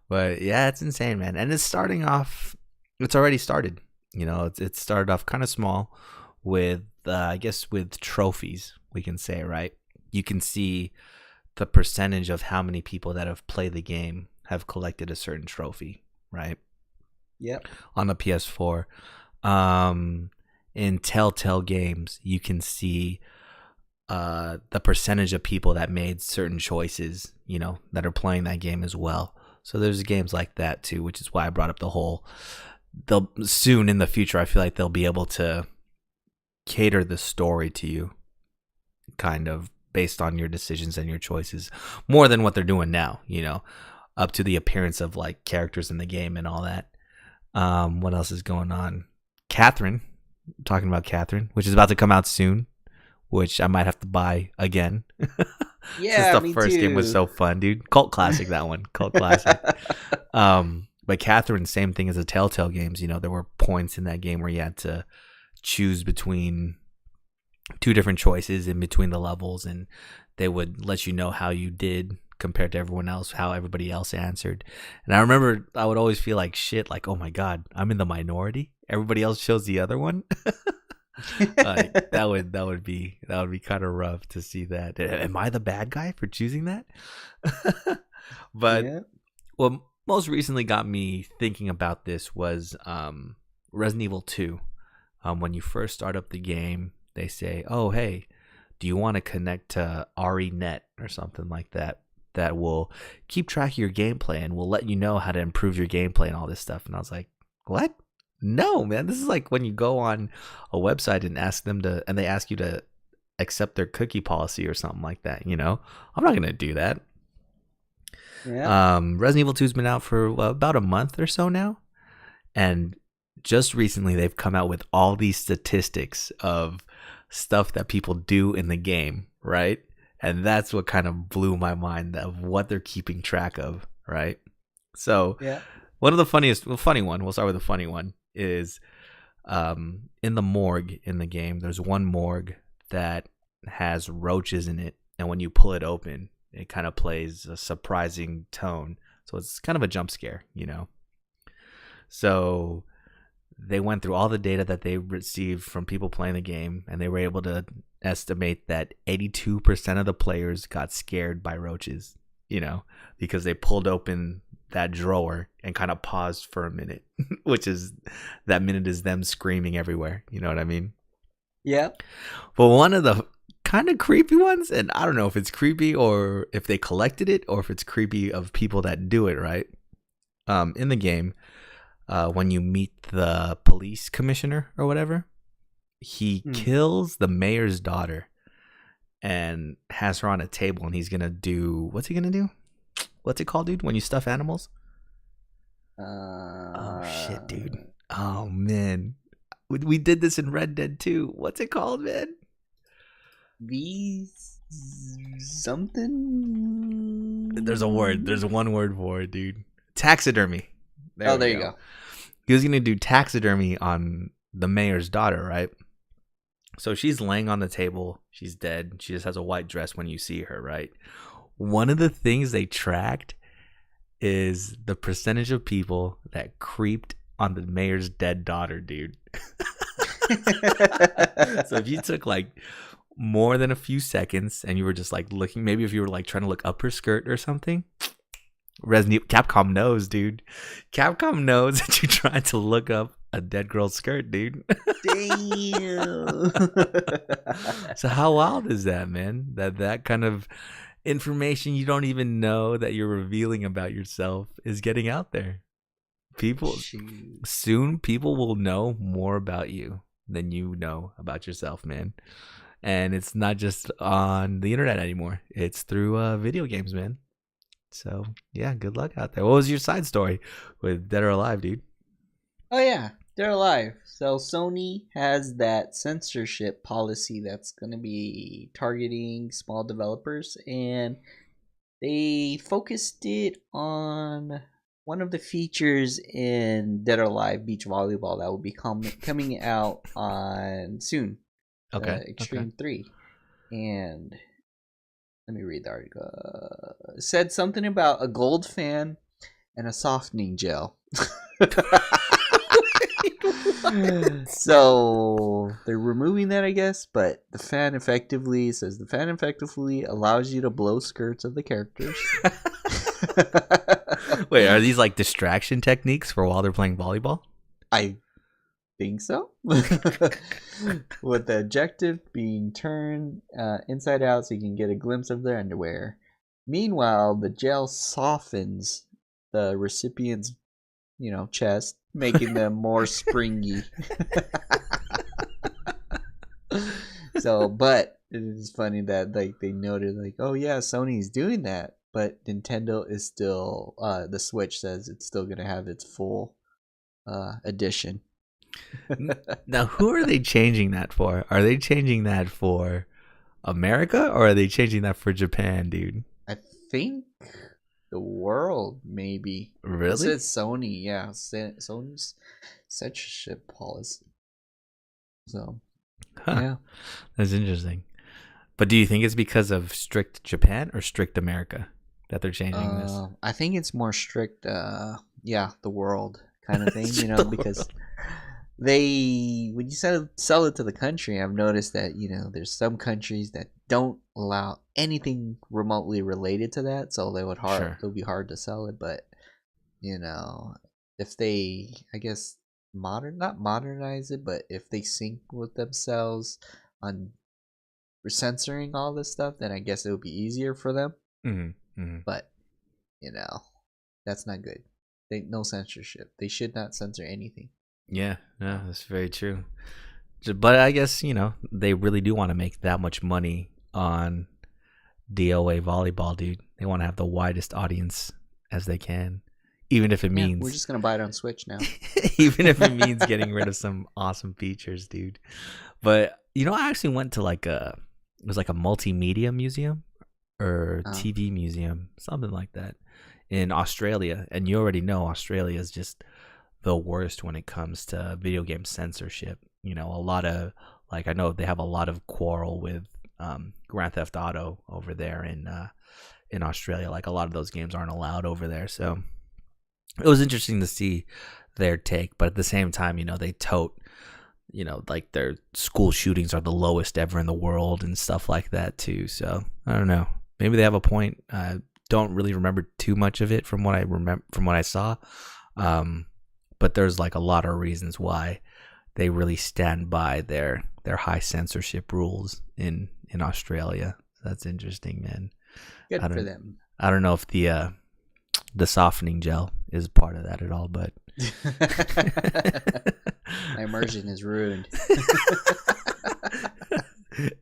But yeah, it's insane, man. And it's starting off. It's already started. It started off kind of small with, I guess, with trophies. We can say, right? You can see the percentage of how many people that have played the game have collected a certain trophy, right? Yep. On the PS4. In Telltale Games, you can see the percentage of people that made certain choices, that are playing that game as well. So there's games like that too, which is why I brought up the whole. They'll soon in the future, I feel like they'll be able to cater the story to you, kind of based on your decisions and your choices, more than what they're doing now. Up to the appearance of like characters in the game and all that. What else is going on? Catherine, talking about Catherine, which is about to come out soon, which I might have to buy again. Yeah, Since me the first game was too. so fun, dude. Cult classic, that one. Cult classic. But Catherine, same thing as the Telltale games. There were points in that game where you had to choose between two different choices in between the levels, and they would let you know how you did compared to everyone else, how everybody else answered. And I remember I would always feel like shit, like, oh my god, I'm in the minority. Everybody else chose the other one. Like that would be kind of rough to see that. Am I the bad guy for choosing that? But Yeah. what most recently got me thinking about this was Resident Evil 2. When you first start up the game, they say, "Oh, hey, do you want to connect to ReNet or something like that? That will keep track of your gameplay and will let you know how to improve your gameplay and all this stuff." And I was like, "What? No, man. This is like when you go on a website and and they ask you to accept their cookie policy or something like that. I'm not gonna do that." Yeah. Resident Evil 2's been out for about a month or so now, and just recently they've come out with all these statistics of stuff that people do in the game, right? And that's what kind of blew my mind, of what they're keeping track of, right? So Yeah. one of the funny one, we'll start with the funny one, is in the morgue in the game, there's one morgue that has roaches in it, and when you pull it open, it kind of plays a surprising tone. So it's kind of a jump scare, So they went through all the data that they received from people playing the game, and they were able to estimate that 82% of the players got scared by roaches, because they pulled open that drawer and kind of paused for a minute, which is that minute is them screaming everywhere. You know what I mean? Yeah. But one of the kind of creepy ones, and I don't know if it's creepy or if they collected it or if it's creepy of people that do it, right? In the game, when you meet the police commissioner or whatever, he kills the mayor's daughter and has her on a table, and he's gonna do, what's he gonna do? What's it called, dude? When you stuff animals? Oh shit, dude. Oh man, we did this in Red Dead 2. What's it called, man? Something. There's a word. There's one word for it, dude. Taxidermy. There you go. He was gonna do taxidermy on the mayor's daughter, right? So she's laying on the table. She's dead. She just has a white dress when you see her, right? One of the things they tracked is the percentage of people that creeped on the mayor's dead daughter, dude. So if you took like more than a few seconds and you were just like looking, maybe if you were like trying to look up her skirt or something, Capcom knows, dude. Capcom knows that you're trying to look up a dead girl's skirt, dude. Damn. So how wild is that, man? That kind of information you don't even know that you're revealing about yourself is getting out there. Soon people will know more about you than you know about yourself, man. And it's not just on the internet anymore. It's through video games, man. So, yeah, good luck out there. What was your side story with Dead or Alive, dude? Oh, yeah. Dead or Alive. So, Sony has that censorship policy that's going to be targeting small developers. And they focused it on one of the features in Dead or Alive Beach Volleyball that will be coming out on soon. Okay. Extreme 3. And let me read the article. It said something about a gold fan and a softening gel. So they're removing that, I guess, but the fan effectively allows you to blow skirts of the characters. Wait, are these like distraction techniques for while they're playing volleyball? I think so. With the objective being turned inside out so you can get a glimpse of their underwear. Meanwhile, the gel softens the recipient's, chest, making them more springy. So, but it is funny that like they noted like, oh yeah, Sony's doing that, but Nintendo is still the Switch says it's still gonna have its full edition. Now, who are they changing that for? Are they changing that for America or are they changing that for Japan, dude? I think the world, maybe. Really? It says Sony, yeah. Sony's censorship policy. So, yeah. That's interesting. But do you think it's because of strict Japan or strict America that they're changing this? I think it's more strict, the world kind of thing, because when you sell it to the country, I've noticed that, there's some countries that don't allow anything remotely related to that, so it'll be hard to sell it. But if they, I guess, not modernize it, but if they sync with themselves on censoring all this stuff, then I guess it would be easier for them. But that's not good. No censorship. They should not censor anything. Yeah, that's very true. But I guess, they really do want to make that much money on DOA volleyball, dude. They want to have the widest audience as they can, even if it means... we're just going to buy it on Switch now. Even if it means getting rid of some awesome features, dude. But, I actually went to it was like a multimedia museum or TV museum, something like that, in Australia. And you already know Australia is just the worst when it comes to video game censorship. A lot of I know they have a lot of quarrel with Grand Theft Auto over there in Australia. Like a lot of those games aren't allowed over there. So it was interesting to see their take, but at the same time, they tote, like their school shootings are the lowest ever in the world and stuff like that too. So I don't know. Maybe they have a point. I don't really remember too much of it from what I saw. But there's like a lot of reasons why they really stand by their high censorship rules in Australia. So that's interesting, man. Good for them. I don't know if the softening gel is part of that at all, but My immersion is ruined.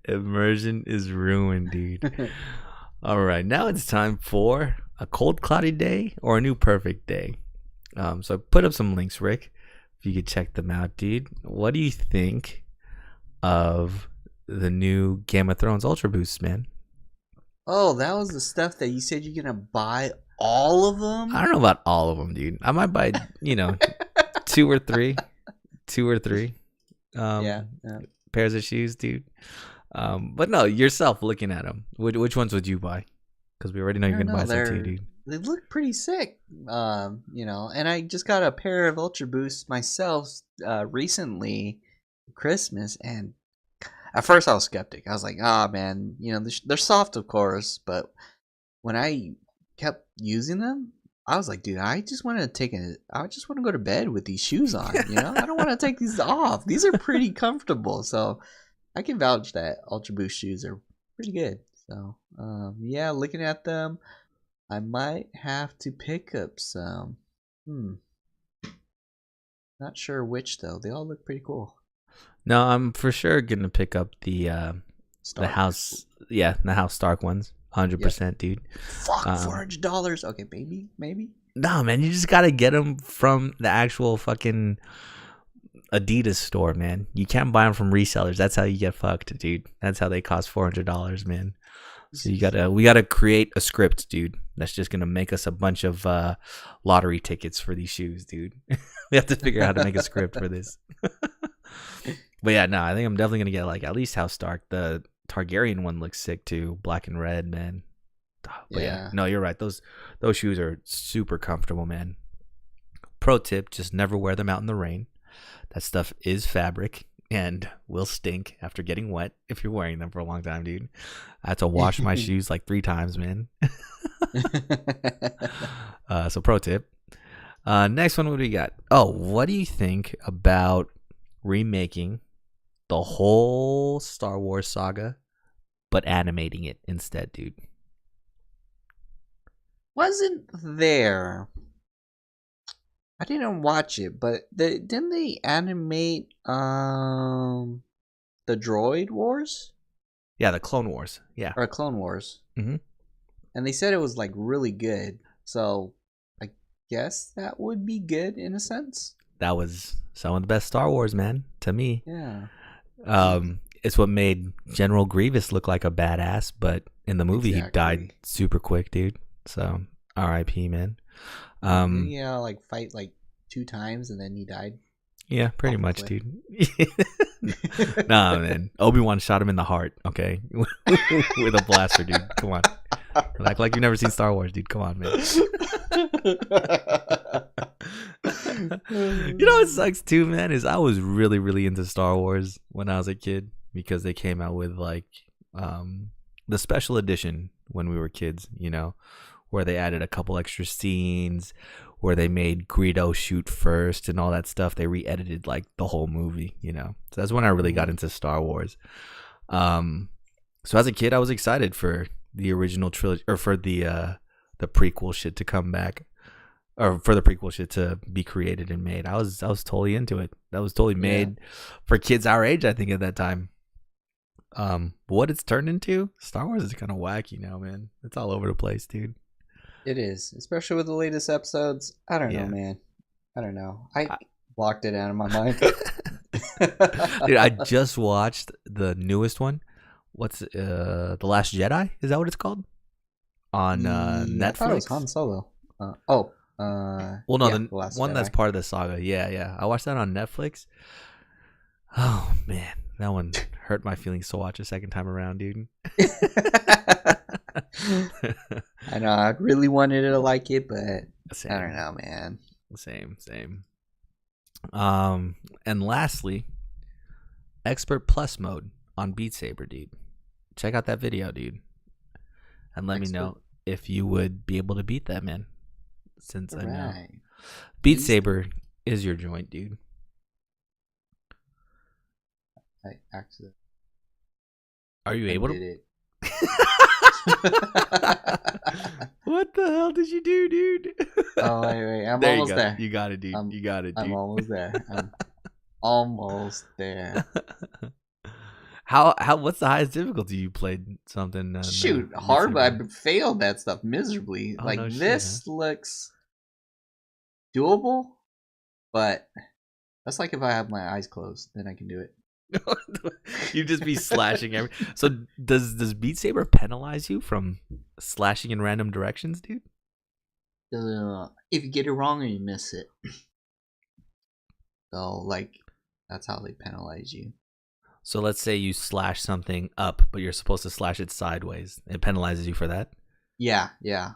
Immersion is ruined, dude. All right, now it's time for a cold, cloudy day or a new perfect day. So I put up some links, Rick, if you could check them out, dude. What do you think of the new Game of Thrones Ultra Boosts, man? Oh, that was the stuff that you said you're gonna buy all of them? I don't know about all of them, dude. I might buy, two or three. Yeah. Pairs of shoes, dude. But no, yourself looking at them, which ones would you buy? Because we already know you're gonna buy some too, dude. They look pretty sick, and I just got a pair of Ultra Boosts myself recently, Christmas, and at first I was skeptic. I was like, man, they're soft, of course, but when I kept using them, I was like, dude, I just want to go to bed with these shoes on, I don't want to take these off. These are pretty comfortable, so I can vouch that Ultra Boost shoes are pretty good. So, yeah, looking at them, I might have to pick up some. Not sure which though. They all look pretty cool. No, I'm for sure gonna pick up the house Stark ones, 100%, dude. Fuck, $400. Okay, maybe. No, man, you just gotta get them from the actual fucking Adidas store, man. You can't buy them from resellers. That's how you get fucked, dude. That's how they cost $400, man. So we gotta create a script, dude. That's just gonna make us a bunch of lottery tickets for these shoes, dude. We have to figure out how to make a script for this. But yeah, no, I think I'm definitely gonna get like at least House Stark. The Targaryen one looks sick too, black and red, man. But yeah, no, you're right. Those shoes are super comfortable, man. Pro tip: just never wear them out in the rain. That stuff is fabric and will stink after getting wet if you're wearing them for a long time, dude. I had to wash my shoes like 3 times, man. So pro tip. Next one, what do we got? Oh, what do you think about remaking the whole Star Wars saga, but animating it instead, dude? Wasn't there? I didn't watch it, but didn't they animate the Droid Wars? Yeah, the Clone Wars. Yeah, or Clone Wars. Mm-hmm. And they said it was like really good. So I guess that would be good in a sense. That was some of the best Star Wars, man, to me. Yeah. It's what made General Grievous look like a badass, but in the movie he died super quick, dude. So R.I.P., man. Yeah, like fight like 2 times and then he died. Yeah, pretty much, dude. Nah, man. Obi-Wan shot him in the heart, okay? With a blaster, dude. Come on. Act like you've never seen Star Wars, dude. Come on, man. You know what sucks too, man, is I was really, really into Star Wars when I was a kid because they came out with like the special edition when we were kids, where they added a couple extra scenes, where they made Greedo shoot first and all that stuff. They re-edited like the whole movie, So that's when I really got into Star Wars. So as a kid, I was excited for the original trilogy, or for the prequel shit to come back, or for the prequel shit to be created and made. I was totally into it. That was totally made for kids our age, I think, at that time. What it's turned into, Star Wars is kind of wacky now, man. It's all over the place, dude. It is, especially with the latest episodes. I don't know, man. I don't know. I blocked it out of my mind. Dude, I just watched the newest one. What's The Last Jedi? Is that what it's called? On Netflix? I thought it was Han Solo. Well, no, the one Jedi. That's part of the saga. Yeah. I watched that on Netflix. Oh, man. That one hurt my feelings to watch a second time around, dude. I know. I really wanted to like it, but same. I don't know, man. Same. And lastly, Expert Plus mode on Beat Saber, dude. Check out that video, dude, and let me Expert. know if you would be able to beat that, man. Since I know Right. Beat Beast- Saber is your joint, dude. I actually Are you able did to? it. What the hell did you do, dude? Oh wait, I'm There you almost go. there. You got it, dude. I'm- You got it, I'm dude. almost there. I'm almost there. How what's the highest difficulty you played something? Shoot, Beat hard, but Saber? I failed that stuff miserably. Oh, Like no shit, this looks doable, but that's like if I have my eyes closed, then I can do it. You just be slashing every. So does Beat Saber penalize you from slashing in random directions, dude? If you get it wrong or you miss it, so like that's how they penalize you. So let's say you slash something up, but you're supposed to slash it sideways. It penalizes you for that. Yeah, exactly.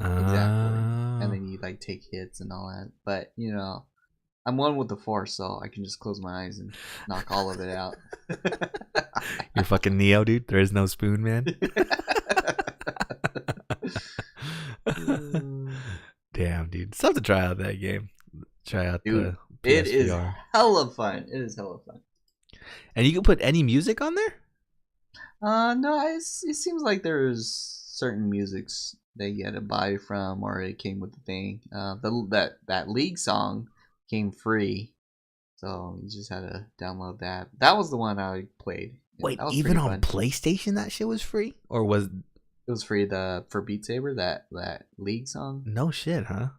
Ah. And then you like take hits and all that. But you know, I'm one with the force, so I can just close my eyes and knock all of it out. You're fucking Neo, dude. There is no spoon, man. Damn, dude. It's tough to try out that game. Try out Dude, the it is PSVR. hella fun. It is hella fun. And you can put any music on there? No, it seems like there's certain musics that you had to buy from, or it came with the thing. That League song came free, so you just had to download that. That was the one I played. Wait, that was even pretty on fun. PlayStation that shit was free? Or was It was free for Beat Saber, that League song. no shit, huh?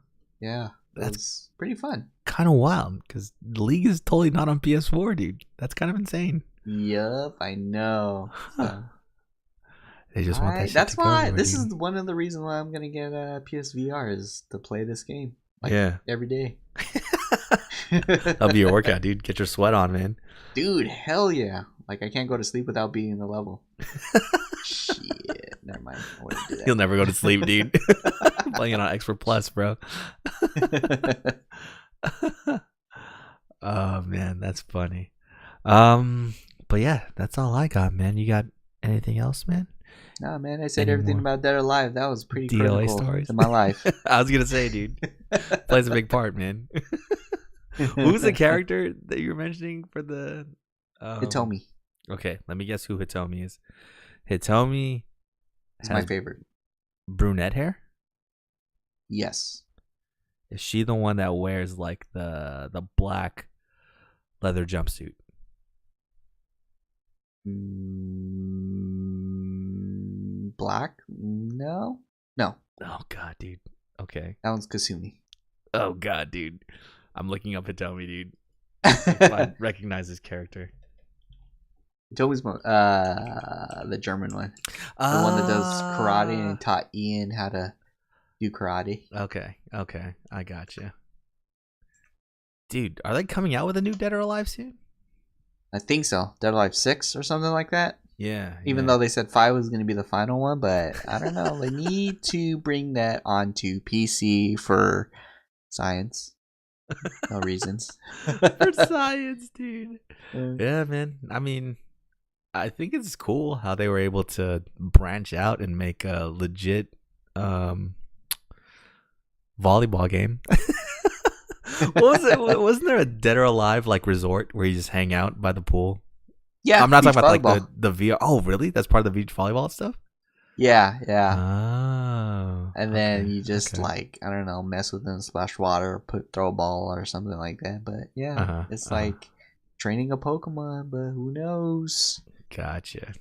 Yeah, That's- that's pretty fun. Kind of wild because League is totally not on PS4, dude. That's kind of insane. Yup, I know. Huh. So, They just want that shit that's to go why. everywhere, This dude. is one of the reasons why I'm gonna get a PSVR is to play this game like Yeah. every day. That'll be your workout, dude. Get your sweat on, man. Dude, hell yeah! Like I can't go to sleep without beating the level. Shit, never mind. I wouldn't do You'll never go to sleep, dude. Playing it on Expert Plus, bro. that. Oh man, that's funny. But yeah, that's all I got, man. You got anything else, man? Nah, man, I said Any everything more about Dead or Alive. That was pretty DOA critical stories? to my life. I was gonna say, dude, plays a big part, man. Who's the character that you were mentioning for the? Hitomi Okay, let me guess who Hitomi is. Hitomi is my favorite. brunette hair. Yes. Is she the one that wears like the black leather jumpsuit? Black? No. Oh god, dude. Okay. That one's Kasumi. Oh god, dude. I'm looking up Hitomi, dude. If I recognize this character. Hitomi's the German one. The one that does karate and taught Ian how to do karate. Okay, I gotcha. Dude, are they coming out with a new Dead or Alive soon? I think so. Dead or Alive 6 or something like that. Yeah. Even though they said 5 was going to be the final one, but I don't know. They need to bring that onto PC for science. No reasons. for science, dude. Yeah. Yeah, man. I mean, I think it's cool how they were able to branch out and make a legit volleyball game. What was it? Wasn't there a Dead or Alive like resort where you just hang out by the pool? Yeah, I'm not beach talking about volleyball. like the VR. Oh, really? That's part of the beach volleyball stuff. Yeah. Oh. And then okay, you just okay. like, I don't know, mess with them, splash water, or throw a ball or something like that. But yeah, it's like training a Pokemon, but who knows? Gotcha.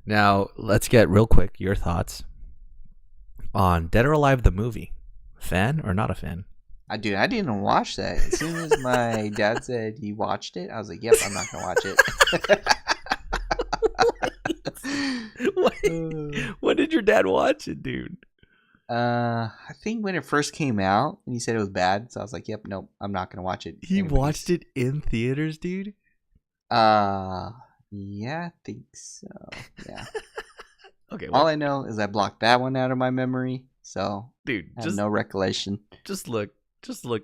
Now let's get real quick your thoughts on Dead or Alive the movie. Fan or not a fan? I didn't watch that. As soon as my dad said he watched it, I was like, "Yep, I'm not gonna watch it." When did your dad watch it, dude? I think when it first came out, and he said it was bad, so I was like, "Yep, nope, I'm not gonna watch it." He anyways. watched it in theaters, dude. Yeah, I think so. Yeah. Okay, All I know is I blocked that one out of my memory, so dude, I have no recollection. just look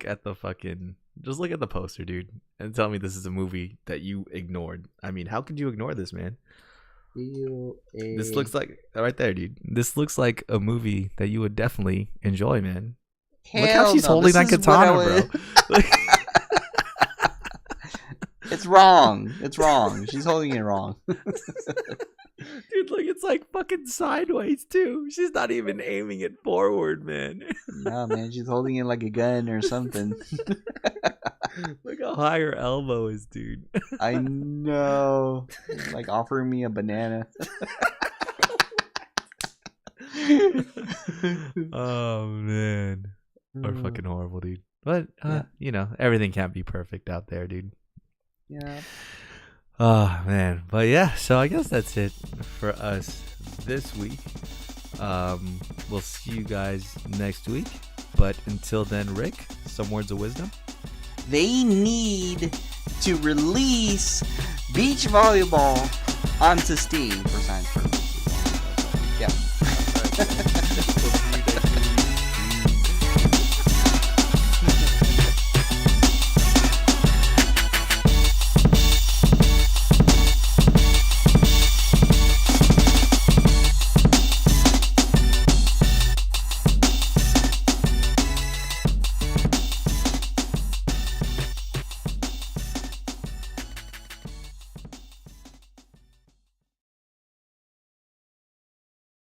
at the fucking Just look at the poster, dude, and tell me this is a movie that you ignored. I mean, how could you ignore this, man? This looks like right there, dude. This looks like a movie that you would definitely enjoy, man. Look how she's holding that katana, bro. It's wrong. It's wrong. She's holding it wrong. Dude, look, it's like fucking sideways too. She's not even aiming it forward, man. No, man, she's holding it like a gun or something. Look how high her elbow is, dude. I know. Like offering me a banana. Oh man, we're fucking horrible, dude. But you know, everything can't be perfect out there, dude. Yeah. Oh man, but yeah. So I guess that's it for us this week. We'll see you guys next week. But until then, Rick, some words of wisdom. They need to release beach volleyball onto Steam for Science Pro.